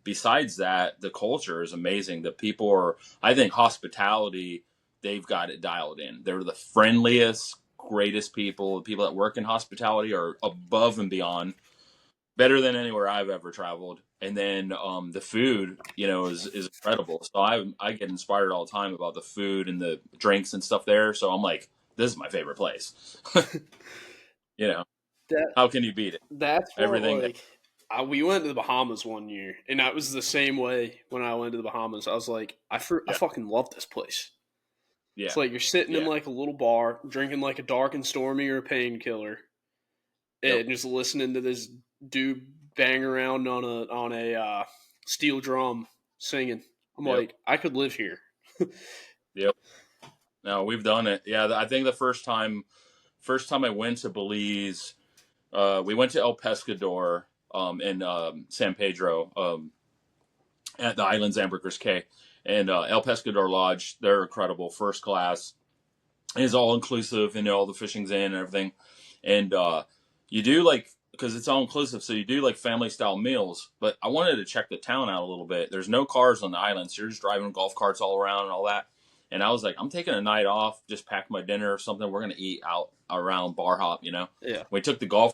besides that, the culture is amazing. The people are, I think, hospitality. They've got it dialed in. They're the friendliest, greatest people. The people that work in hospitality are above and beyond, better than anywhere I've ever traveled. And then the food, is incredible. So I get inspired all the time about the food and the drinks and stuff there. So I'm like, this is my favorite place. That How can you beat it? that's what Everything that, like we went to the Bahamas one year, and that was the same way when I went to the Bahamas. I was like, I yeah, fucking love this place. It's yeah, like you're sitting in yeah, like a little bar, drinking like a dark and stormy or a painkiller, yep, and just listening to this dude bang around on a steel drum singing. I'm yep, like, I could live here. yep. No, we've done it. Yeah, I think the first time I went to Belize, we went to El Pescador, in San Pedro, at the islands Ambergris Cay, and El Pescador Lodge. They're incredible, first class. It's all inclusive, and all the fishing's in and everything. And you do like, because it's all inclusive, so you do like family style meals. But I wanted to check the town out a little bit. There's no cars on the island, so you're just driving golf carts all around and all that. And I was like, I'm taking a night off, just pack my dinner or something. We're gonna eat out around Bar Hop, you know. Yeah. We took the golf,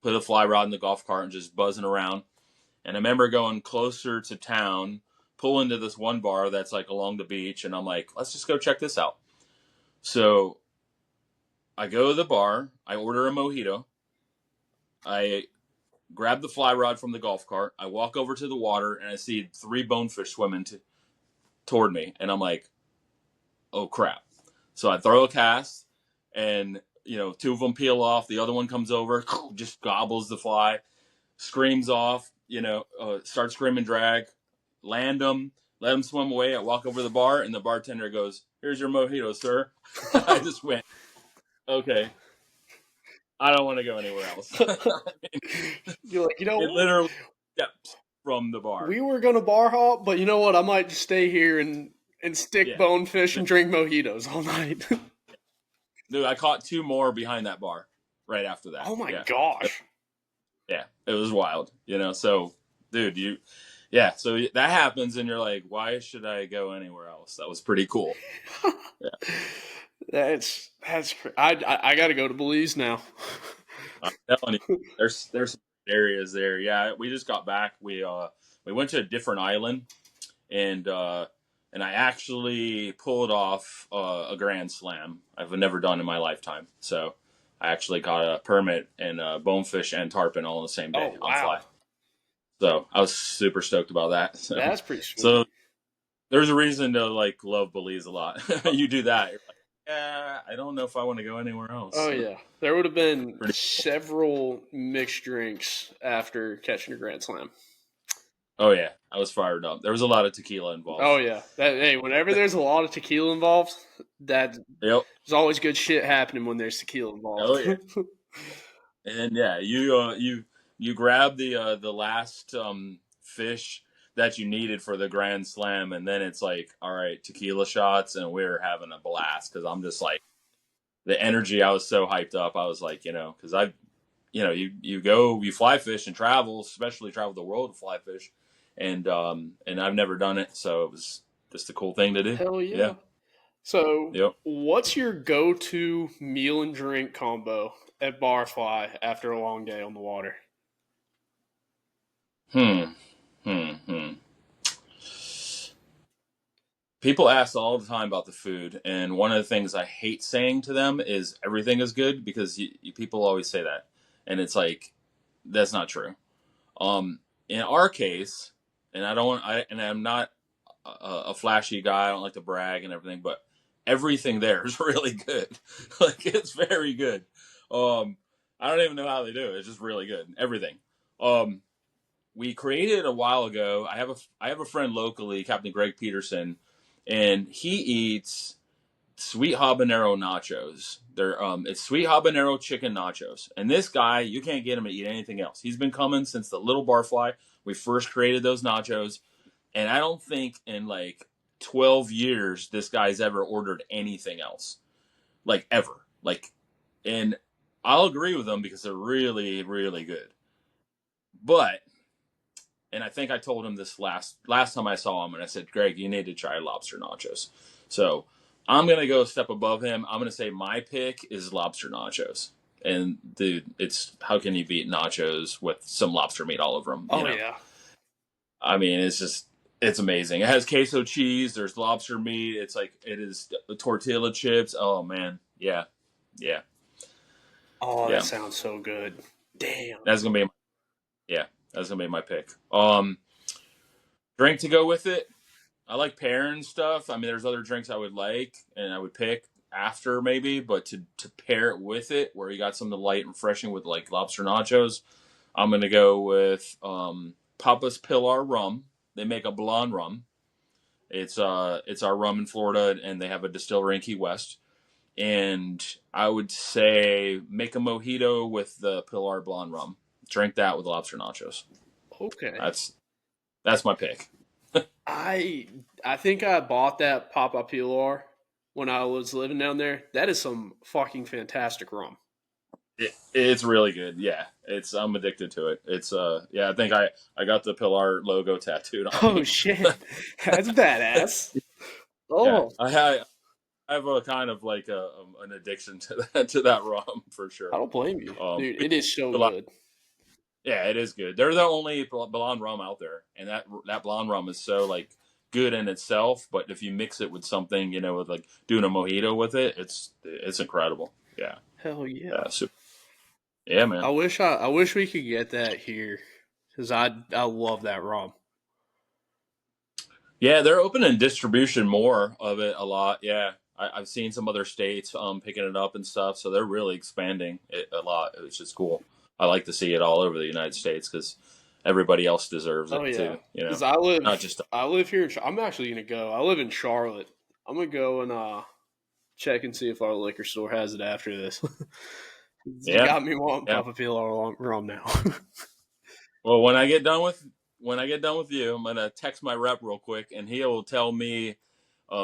put a fly rod in the golf cart, and just buzzing around. And I remember going closer to town, pull into this one bar that's like along the beach, and I'm like, let's just go check this out. So I go to the bar, I order a mojito, I grab the fly rod from the golf cart, I walk over to the water, and I see 3 bonefish swimming toward me, and I'm like, oh crap. So I throw a cast, and 2 of them peel off, the other one comes over, just gobbles the fly, screams off, start screaming drag, land them, let them swim away. I walk over to the bar, and the bartender goes, here's your mojito, sir. I just went, okay, I don't want to go anywhere else. You're like, It literally steps from the bar. we were gonna bar hop, but you know what? I might just stay here and stick bonefish and drink mojitos all night. Dude, I caught 2 more behind that bar right after that. Oh my gosh. Yeah, it was wild, so dude, so that happens and you're like, why should I go anywhere else? That was pretty cool. Yeah. That's I got to go to Belize now. I'm telling you, there's some areas there. Yeah, we just got back. We went to a different island, and I actually pulled off a Grand Slam. I've never done in my lifetime. So I actually got a permit and bonefish and tarpon all in the same day on fly. So I was super stoked about that. So, that's pretty sweet. So there's a reason to love Belize a lot. You do that, you're like, yeah, I don't know if I want to go anywhere else. Oh yeah, there would have been several mixed drinks after catching a Grand Slam. Oh yeah, I was fired up. There was a lot of tequila involved. Oh yeah, whenever there's a lot of tequila involved, there's always good shit happening when there's tequila involved. Oh yeah. And yeah, you grab the last fish that you needed for the Grand Slam, and then it's like, all right, tequila shots, and we're having a blast because I'm just like, the energy. I was so hyped up. I was like, because you fly fish and travel, especially travel the world to fly fish, and I've never done it, so it was just a cool thing to do. Hell yeah. So, what's your go-to meal and drink combo at Barfly after a long day on the water? People ask all the time about the food, and one of the things I hate saying to them is everything is good, because people always say that, and it's like, that's not true. In our case, and I'm not a flashy guy. I don't like to brag and everything, but everything there is really good. Like, it's very good. I don't even know how they do it. It's just really good. Everything. We created a while ago. I have a friend locally, Captain Greg Peterson, and he eats sweet habanero nachos. It's sweet habanero chicken nachos. And this guy, you can't get him to eat anything else. He's been coming since the little barfly. We first created those nachos, and I don't think in 12 years this guy's ever ordered anything else, ever. And I'll agree with him because they're really, really good. But, and I think I told him this last time I saw him, and I said, Greg, you need to try lobster nachos. So I'm going to go a step above him. I'm going to say my pick is lobster nachos. And dude, how can you beat nachos with some lobster meat all over them? Yeah. I mean, it's amazing. It has queso cheese. There's lobster meat. It is tortilla chips. Oh man. Yeah. Yeah. Oh, that sounds so good. Damn. That's going to be my pick. Drink to go with it. I like pairing stuff. I mean, there's other drinks I would like and I would pick after maybe, but to pair it with it, where you got something light and refreshing with lobster nachos, I'm going to go with Papa's Pilar rum. They make a blonde rum. It's our rum in Florida, and they have a distillery in Key West. And I would say make a mojito with the Pilar blonde rum. Drink that with lobster nachos. Okay. That's my pick. I think I bought that Papa Pilar when I was living down there. That is some fucking fantastic rum. It's really good. Yeah, I'm addicted to it. It's I think I got the Pilar logo tattooed on me. Oh shit, that's badass. Yeah, Oh, I have a kind of like an addiction to that rum for I sure. don't blame you, dude. We It is so a lot. good. Yeah, it is good. They're the only blonde rum out there, and that blonde rum is so like good in itself. But if you mix it with something, with like doing a mojito with it, it's incredible. Yeah, Hell yeah. yeah, super. Yeah, man. I wish we could get that here because I love that rum. Yeah, they're opening distribution more of it a lot. Yeah, I've seen some other states picking it up and stuff, so they're really expanding it a lot. It's just cool. I like to see it all over the United States because everybody else deserves Oh it yeah, too. because Not just I live here. I'm actually gonna go. I live in Charlotte. I'm gonna go and check and see if our liquor store has it after this. You yeah, got me wanting yeah. Papa Pilar rum now. Well, when I get done with you, I'm gonna text my rep real quick, and he'll tell me.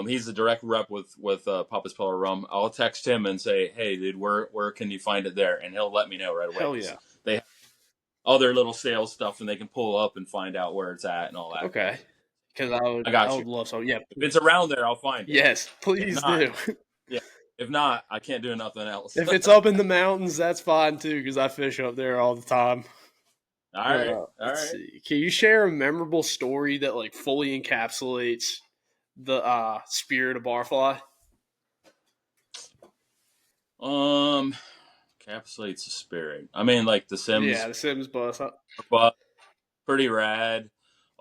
He's the direct rep with Papa's Pillar Rum. I'll text him and say, "Hey, dude, where can you find it there?" And he'll let me know right away Hell because yeah. they have all their little sales stuff, and they can pull up and find out where it's at and all that good. Okay. Because I I got you. would love some. Yeah. If it's around there, I'll find it. Yes, If please not, do. yeah. If not, I can't do nothing else. If it's up in the mountains, that's fine too, because I fish up there all the time. All But right, all let's right. see. Can you share a memorable story that like fully encapsulates the spirit of Barfly? Um, Encapsulates the spirit. I mean, like the Yeah, Sims, the Sims bus. but pretty rad.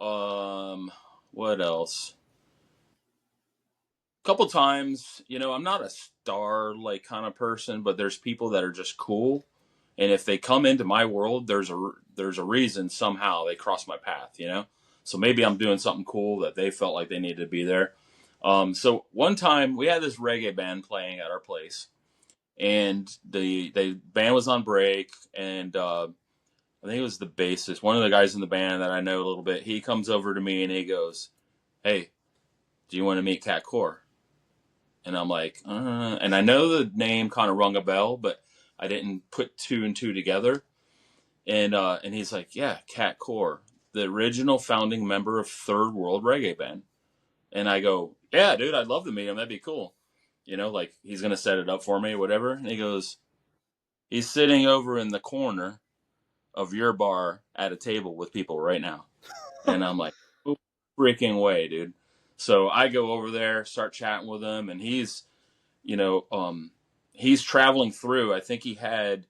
Um, what else? Couple times, I'm not a star like kind of person, but there's people that are just cool, and if they come into my world, there's a reason somehow they cross my path. So maybe I'm doing something cool that they felt like they needed to be there. So one time we had this reggae band playing at our place, and the band was on break, and I think it was the bassist, one of the guys in the band that I know a little bit. He comes over to me and he goes, "Hey, do you want to meet Cat Core?" And I'm like, and I know the name kind of rung a bell, but I didn't put two and two together. And he's like, yeah, Cat Core, the original founding member of Third World Reggae Band. And I go, yeah, dude, I'd love to meet him. That'd be cool. Like he's gonna set it up for me, whatever. And he goes, he's sitting over in the corner of your bar at a table with people right now. And I'm like, oh, freaking way, dude. So I go over there, start chatting with him, and you know, um, he's traveling through. I think he had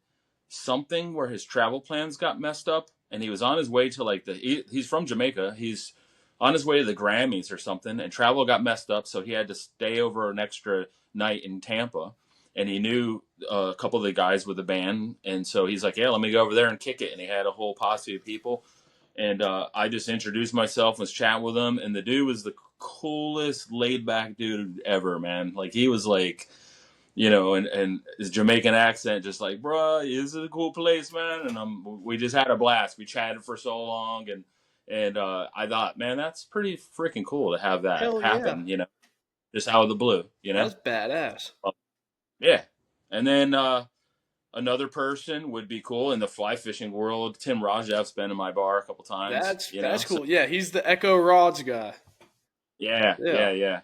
something where his travel plans got messed up, and he was on his way to like he's from Jamaica. He's on his way to the Grammys or something, and travel got messed up, so he had to stay over an extra night in Tampa. And he knew a couple of the guys with the band, and so he's like, "Yeah, let me go over there and kick it." And he had a whole posse of people, and I just introduced myself, was chatting with him, and the dude was the coolest, laid back dude ever, man. Like he was like, and his Jamaican accent, just like, bruh, this is a cool place, man. And we just had a blast. We chatted for so long, and I thought, man, that's pretty freaking cool to have that Hell yeah, happen, just out of the blue. that's badass. Yeah. And then another person would be cool in the fly fishing world. Tim Rajev's been in my bar a couple times, That's so cool. Yeah, he's the Echo Rods guy. yeah, Yeah, yeah, yeah.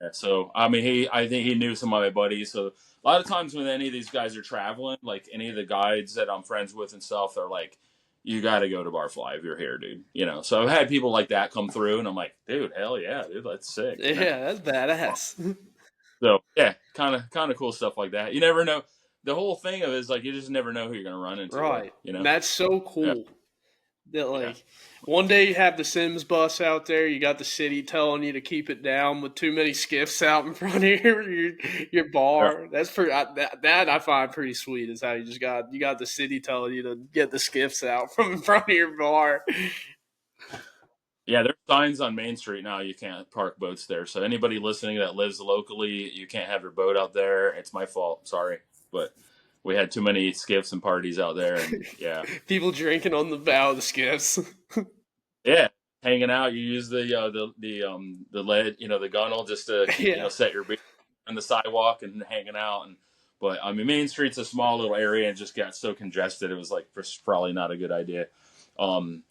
Yeah, so I mean, I think he knew some of my buddies. So a lot of times when any of these guys are traveling, like any of the guides that I'm friends with and stuff, they're like, "You got to go to Barfly if you're here, dude." So I've had people like that come through, and I'm like, "Dude, hell yeah, dude, that's sick." yeah, that's badass. So yeah, kind of cool stuff like that. You never know. The whole thing of it is like you just never know who you're gonna run into there. Right, and that's so Yeah, cool. That yeah. like one day you have the Sims bus out there, you got the city telling you to keep it down with too many skiffs out in front of your Yeah. bar. That's pretty. That I find pretty sweet. Is how you got the city telling you to get the skiffs out from in front of your bar. Yeah, there's signs on Main Street now. You can't park boats there. So anybody listening that lives locally, you can't have your boat out there. It's my fault. Sorry, but we had too many skiffs and parties out there, and yeah, People drinking on the bow of the skiffs. yeah, hanging out. You use the lead, the gunnel, just to keep Yeah. set your beer on the sidewalk and hanging out. But I mean, Main Street's a small little area and just got so congested. It was like probably not a good idea. Um,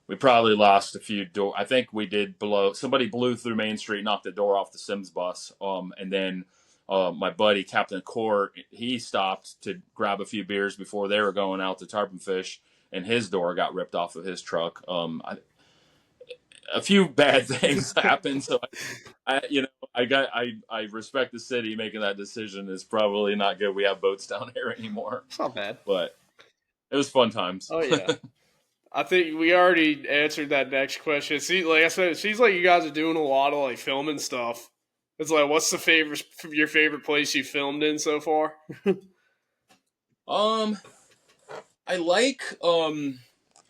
we probably lost a few door. I think we did somebody blew through Main Street, knocked the door off the Sims bus. And then my buddy Captain Court, he stopped to grab a few beers before they were going out to tarpon fish, and his door got ripped off of his truck. A few bad things happened, so I respect the city making that decision. It's probably not good. We have boats down here anymore, It's not bad. but it was fun times. Oh yeah. I think we already answered that next question. See, like I said, it seems like you guys are doing a lot of like filming stuff. It's like, what's your favorite place you filmed in so far? um, I like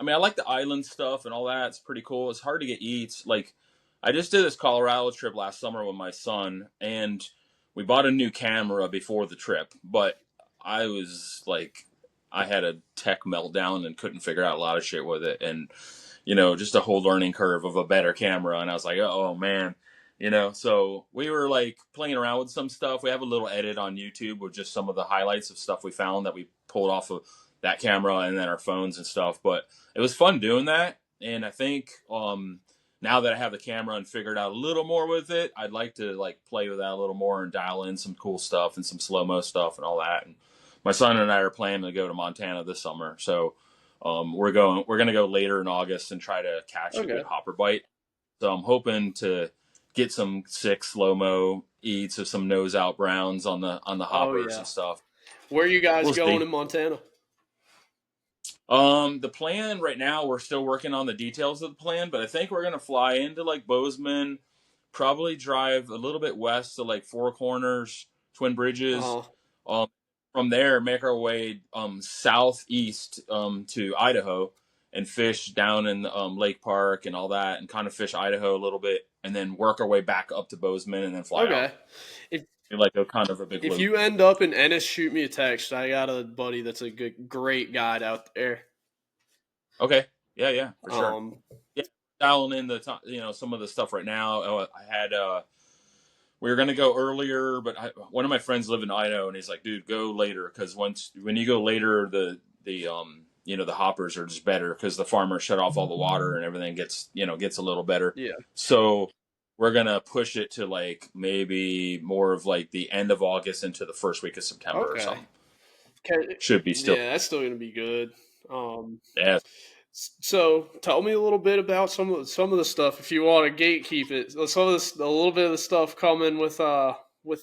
I like the island stuff and all that. It's pretty cool. It's hard to get eats. Like, I just did this Colorado trip last summer with my son, and we bought a new camera before the trip, but I was like, I had a tech meltdown and couldn't figure out a lot of shit with it, and just a whole learning curve of a better camera. And I was like, oh man, so we were like playing around with some stuff. We have a little edit on YouTube with just some of the highlights of stuff we found that we pulled off of that camera and then our phones and stuff. But it was fun doing that. And I think now that I have the camera and figured out a little more with it, I'd like to like play with that a little more and dial in some cool stuff and some slow-mo stuff and all that. And my son and I are planning to go to Montana this summer. So we're going to go later in August and try to catch a good hopper bite. So I'm hoping to get some sick slow-mo eats of some nose out browns on the hoppers and stuff. Where are you guys going in Montana? The plan right now, we're still working on the details of the plan, but I think we're going to fly into like Bozeman, probably drive a little bit west to like Four Corners, Twin Bridges. From there, make our way southeast to Idaho and fish down in Lake Park and all that, and kind of fish Idaho a little bit, and then work our way back up to Bozeman and then fly out. Like a kind of a big If loop. you end up in Ennis, shoot me a text. I got a buddy that's a great guide out there. Okay. Yeah, for sure. Yeah, dialing in the some of the stuff right now. I had we were gonna go earlier, but one of my friends live in Idaho, and he's like, "Dude, go later, because when you go later, the hoppers are just better because the farmers shut off all the water and everything gets a little better." Yeah. So we're gonna push it to like maybe more of like the end of August into the first week of September or something. Should be still. Yeah, that's still gonna be good. Yeah. So tell me a little bit about some of the stuff, if you want to gatekeep it. A little bit of the stuff coming with the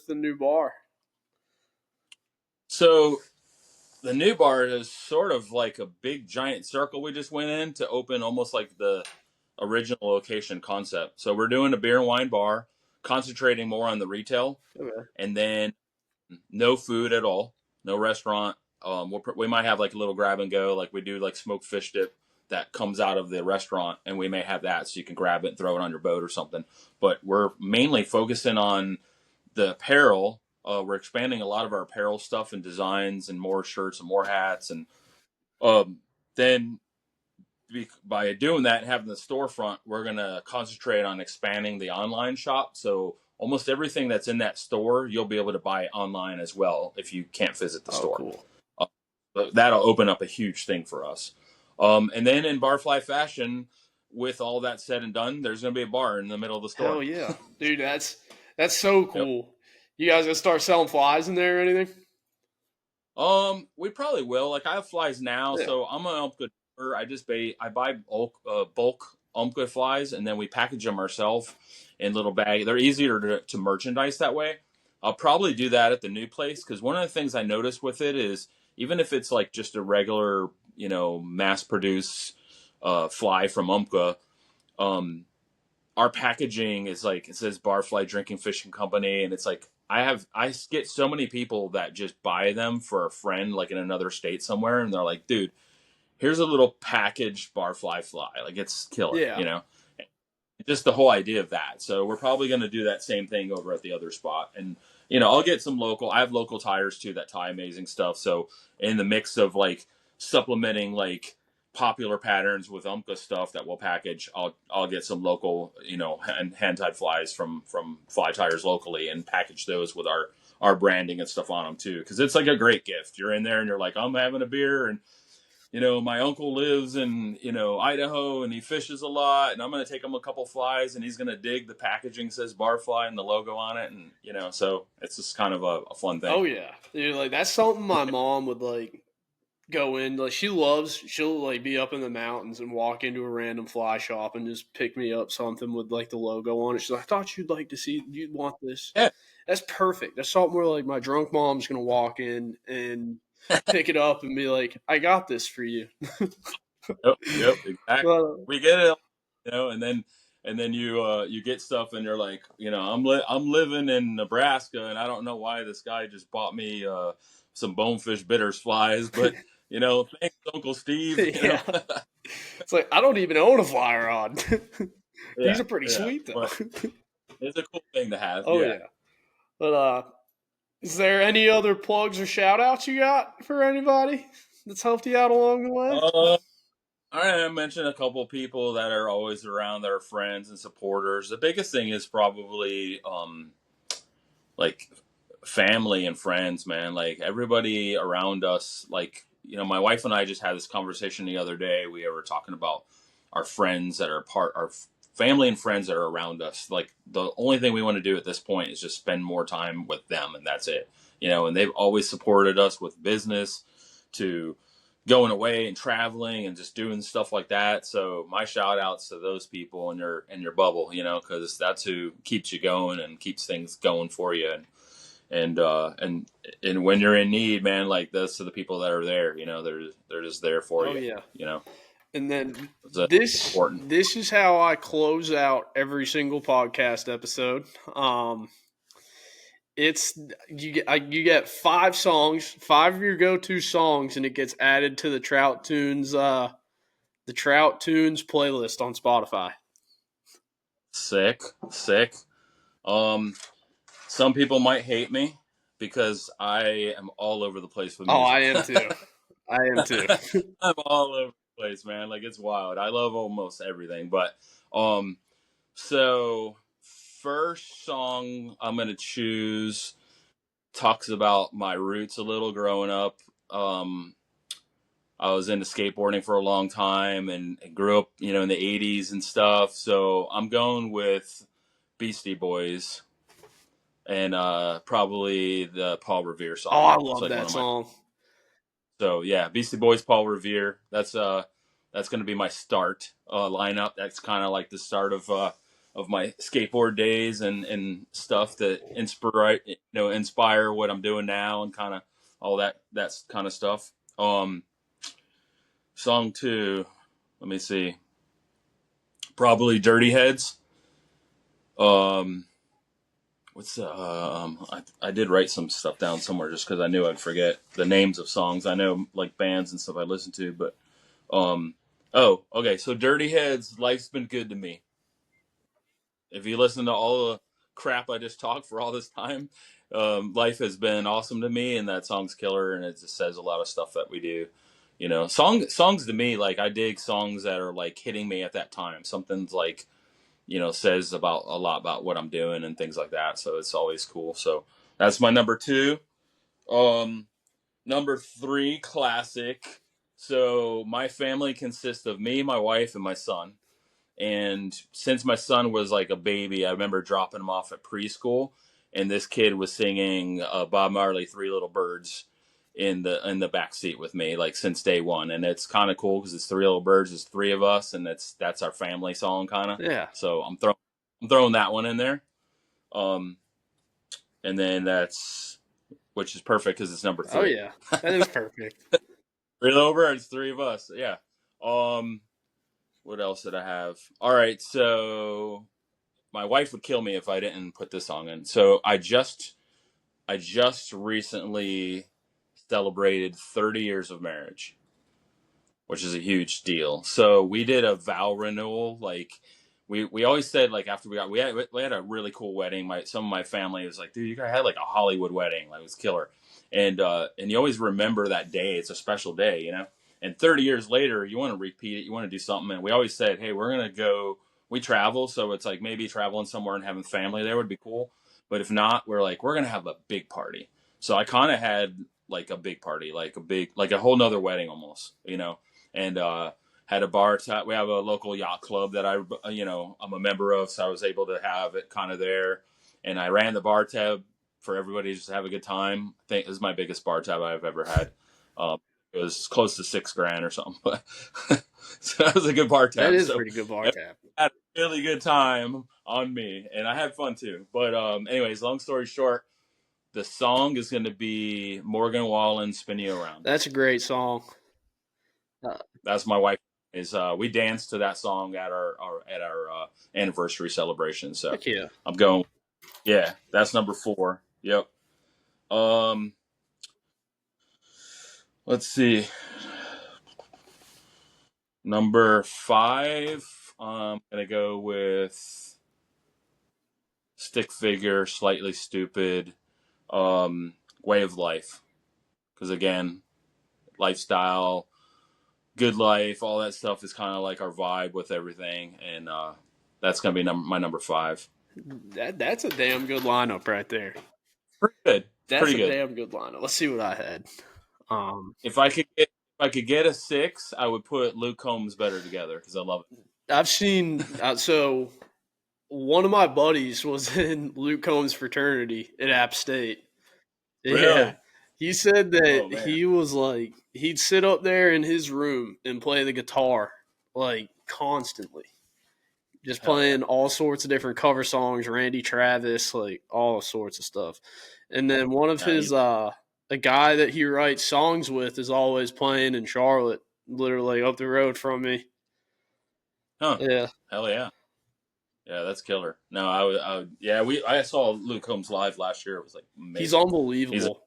new bar. So the new bar is sort of like a big giant circle we just went in to open, almost like the original location concept. So we're doing a beer and wine bar, concentrating more on the retail, and then no food at all, no restaurant. We might have like a little grab and go, like we do like smoked fish dip that comes out of the restaurant, and we may have that so you can grab it and throw it on your boat or something. But we're mainly focusing on the apparel. We're expanding a lot of our apparel stuff and designs and more shirts and more hats. And then by doing that and having the storefront, we're going to concentrate on expanding the online shop. So almost everything that's in that store, you'll be able to buy online as well if you can't visit the store. Cool. That'll open up a huge thing for us. And then in Barfly fashion, with all that said and done, there's going to be a bar in the middle of the store. Hell yeah. Dude, that's so cool. Yep. You guys going to start selling flies in there or anything? We probably will. Like, I have flies now, so I'm an Umpqua. I buy bulk Umpqua flies, and then we package them ourselves in little bags. They're easier to merchandise that way. I'll probably do that at the new place, because one of the things I noticed with it is, even if it's like just a regular, mass-produced fly from Umpqua, our packaging is like, it says Barfly Drinking Fishing Company, and it's like, I get so many people that just buy them for a friend, like in another state somewhere, and they're like, "Dude, here's a little packaged Barfly fly. Like, it's killer." Just the whole idea of that. So we're probably going to do that same thing over at the other spot. And, I'll get some local. I have local tires too that tie amazing stuff. So in the mix of like supplementing like popular patterns with Umpqua stuff that we'll package, I'll get some local, hand tied flies from Fly Tires locally and package those with our branding and stuff on them too. Cause it's like a great gift. You're in there and you're like, I'm having a beer and my uncle lives in, Idaho, and he fishes a lot, and I'm going to take him a couple flies, and he's going to dig the packaging says barfly and the logo on it. And, so it's just kind of a fun thing. Oh yeah, dude, like that's something my mom would like go in. Like she'll like be up in the mountains and walk into a random fly shop and just pick me up something with like the logo on it. She's like, I thought you'd want this. Yeah. That's perfect. That's something where like my drunk mom's gonna walk in and pick it up and be like, I got this for you. Yep, exactly. But, We get it, and then you get stuff, and you're like, I'm living in Nebraska, and I don't know why this guy just bought me some bonefish bitters flies, but thanks, Uncle Steve. yeah. It's like I don't even own a fly rod. Yeah, These are pretty yeah, sweet though. but it's a cool thing to have. Oh yeah. But is there any other plugs or shout outs you got for anybody that's helped you out along the way? I mentioned a couple people that are always around, that are friends and supporters. The biggest thing is probably like family and friends, man. Like everybody around us. Like, my wife and I just had this conversation the other day. We were talking about our friends that are our family and friends that are around us. Like the only thing we want to do at this point is just spend more time with them, and that's it. And they've always supported us with business, to going away and traveling and just doing stuff like that. So my shout outs to those people in your bubble, because that's who keeps you going and keeps things going for you. And when you're in need, man, like those are the people that are there. They're just there for you. Oh yeah. You know, And then it's important. this is how I close out every single podcast episode. It's you get 5 songs, 5 of your go-to songs, and it gets added to the Trout Tunes playlist on Spotify. Sick. Some people might hate me because I am all over the place with music. Oh, I am too. I'm all over the place, man. Like it's wild. I love almost everything. But so first song I'm gonna choose talks about my roots a little growing up. I was into skateboarding for a long time and grew up, in the 80s and stuff. So I'm going with Beastie Boys and probably the Paul Revere song. Oh, I love that song. So yeah, Beastie Boys, Paul Revere. That's going to be my start lineup. That's kind of like the start of my skateboard days and stuff that inspire what I'm doing now and kind of all that kind of stuff. Song 2, let me see. Probably Dirty Heads. I did write some stuff down somewhere just because I knew I'd forget the names of songs. I know like bands and stuff I listen to, but okay. So Dirty Heads, Life's Been Good to Me. If you listen to all the crap I just talked for all this time, life has been awesome to me, and that song's killer, and it just says a lot of stuff that we do. Songs to me, like I dig songs that are like hitting me at that time. Something's like, says about a lot about what I'm doing and things like that. So it's always cool. So that's my number 2. Number 3, classic. So my family consists of me, my wife, and my son. And since my son was like a baby, I remember dropping him off at preschool, and this kid was singing Bob Marley, Three Little Birds in the back seat with me, like since day one. And it's kind of cool because it's Three Little Birds, it's 3 of us, and that's our family song kind of. Yeah. So I'm throwing that one in there. And then which is perfect because it's number 3. Oh yeah, that is perfect. 3 Little Birds, 3 of us. Yeah. What else did I have? All right, so my wife would kill me if I didn't put this song in. So I just recently celebrated 30 years of marriage, which is a huge deal. So we did a vow renewal. Like we always said, like after we had a really cool wedding. Some of my family was like, dude, you guys had like a Hollywood wedding. Like it was killer. And you always remember that day. It's a special day, And 30 years later, you want to repeat it. You want to do something. And we always said, hey, we're going to go. We travel. So it's like maybe traveling somewhere and having family there would be cool. But if not, we're going to have a big party. So I kind of had like a big party, like a whole nother wedding almost, and had a bar. We have a local yacht club that I'm a member of, so I was able to have it kind of there, and I ran the bar tab for everybody to just have a good time. I think this is my biggest bar tab I've ever had. It was close to $6,000 or something, but so that was a good bar That tab. is So pretty good bar tab. had a really good time on me, and I had fun too. But anyways, long story short, the song is going to be Morgan Wallen, "Spin You Around." That's a great song. That's my wife. We danced to that song at our anniversary celebration. So Heck yeah. I'm going. Yeah, that's number 4. Yep. Um, let's see. Number 5. I'm gonna go with Stick Figure, Slightly Stupid, Way of Life. Because again, lifestyle, good life, all that stuff is kind of like our vibe with everything, and that's gonna be my number 5. That's a damn good lineup right there. Pretty good. That's Pretty a good. damn good lineup. Let's see what I had. If I could get a 6, I would put Luke Combs Better Together because I love it. I've seen so one of my buddies was in Luke Combs' fraternity at App State. Yeah. Really? He said Oh that man. he was like he'd sit up there in his room and play the guitar like constantly. Just Hell yeah. playing all sorts of different cover songs, Randy Travis, like all sorts of stuff. And then one of Nah, his a guy that he writes songs with is always playing in Charlotte, literally up the road from me. huh. Yeah. Hell yeah. Yeah, that's killer. No, I saw Luke Combs live last year. It was like He's amazing. He's unbelievable.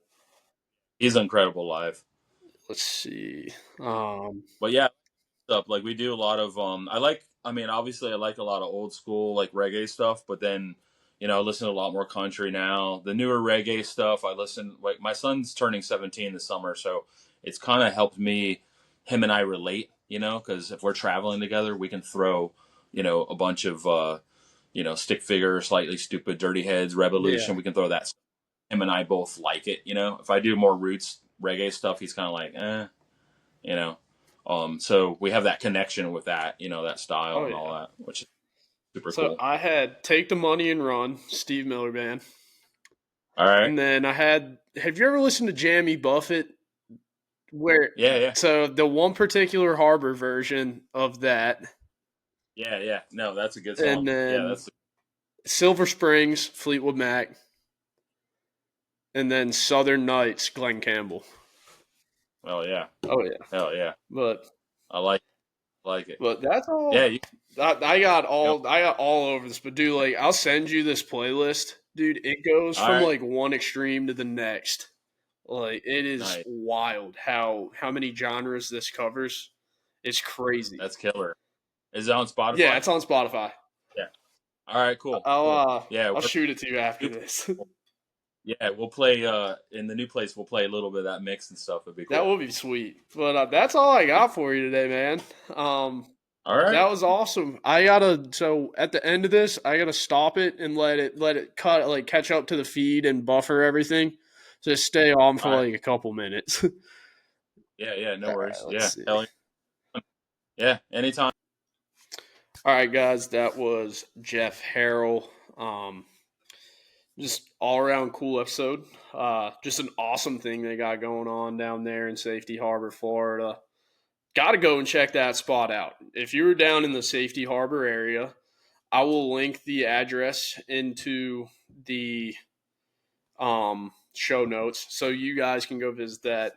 he's incredible live. Let's see. But yeah, stuff like we do a lot of obviously I like a lot of old school like reggae stuff, but then I listen to a lot more country now. The newer reggae stuff I listen, like my son's turning 17 this summer, so it's kind of helped him and I relate, because if we're traveling together we can throw a bunch of Stick Figure, Slightly Stupid, Dirty Heads, Yeah. Revolution. We can throw that. Him and I both like it. If I do more roots reggae stuff, he's kind of like you know. So we have that connection with that style Oh and all yeah. that, which is super So cool. I had Take the Money and Run, Steve Miller Band. All right. And then I had have you ever listened to Jamie Buffett? Where Yeah, yeah, so the one particular harbor version of that, yeah, yeah. No, that's a good and song. Yeah, then that's Silver Springs, Fleetwood Mac, and then Southern Nights, Glenn Campbell. oh yeah, Oh yeah, hell yeah. but I like it. that's Yeah, all. I got know, all over this. But dude, like I'll send you this playlist, dude. It goes all from right, like one extreme to the next. Like it is nice. wild how many genres this covers. It's crazy. That's killer. Is it on Yeah, Spotify? it's on Spotify. Yeah. All right, cool, I'll cool. Yeah, I'll shoot it to you after new this. yeah, we'll play in the new place. We'll play a little bit of that mix and stuff. It'd be That cool. will be sweet. But that's all I got for you today, man. All right. That was awesome. So at the end of this, I gotta stop it and let it cut like catch up to the feed and buffer everything. Just stay on All for right. like a couple minutes. Yeah, yeah. No All right, worries. let's Yeah. see. Hell yeah. Yeah. Anytime. All right, guys, that was Jeff Harrell. Um, just all around cool episode. Just an awesome thing they got going on down there in Safety Harbor, Florida. Got to go and check that spot out. If you were down in the Safety Harbor area, I will link the address into the show notes so you guys can go visit that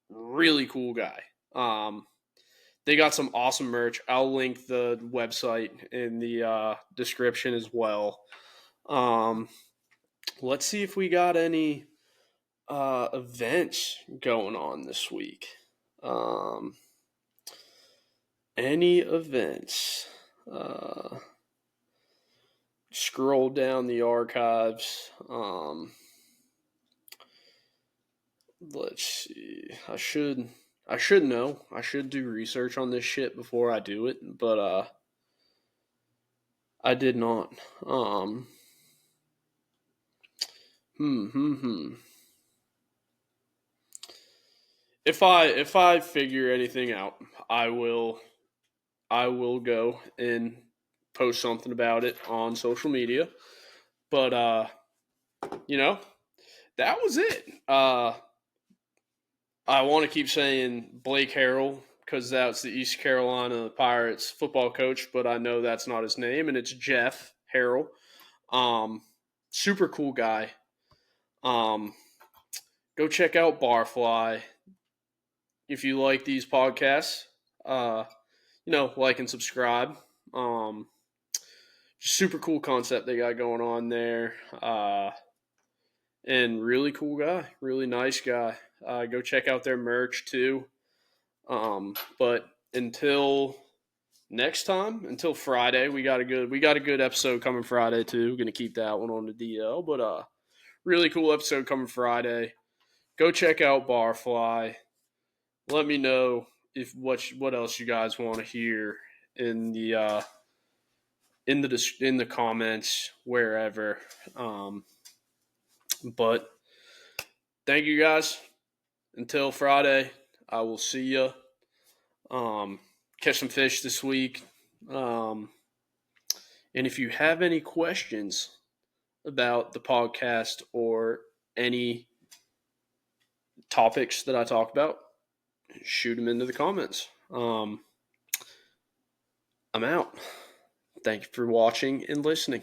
really cool guy. They got some awesome merch. I'll link the website in the description as well. Um, let's see if we got any events going on this week. Any events? Scroll down the archives. Let's see. I should know. I should do research on this shit before I do it, but I did not. Um hmm. if I figure anything out, I will go and post something about it on social media. But that was it. I want to keep saying Blake Harrell because that's the East Carolina Pirates football coach, but I know that's not his name, and it's Jeff Harrell. Super cool guy. Go check out Barfly if you like these podcasts. Like and subscribe. Super cool concept they got going on there. And really cool guy, really nice guy. Go check out their merch too. But until next time, until Friday, we got a good episode coming Friday too. Going to keep that one on the DL, but really cool episode coming Friday. Go check out Barfly. Let me know if what else you guys want to hear in the in the comments wherever. But thank you guys. Until Friday, I will see you. Catch some fish this week. And if you have any questions about the podcast or any topics that I talk about, shoot them into the comments. I'm out. Thank you for watching and listening.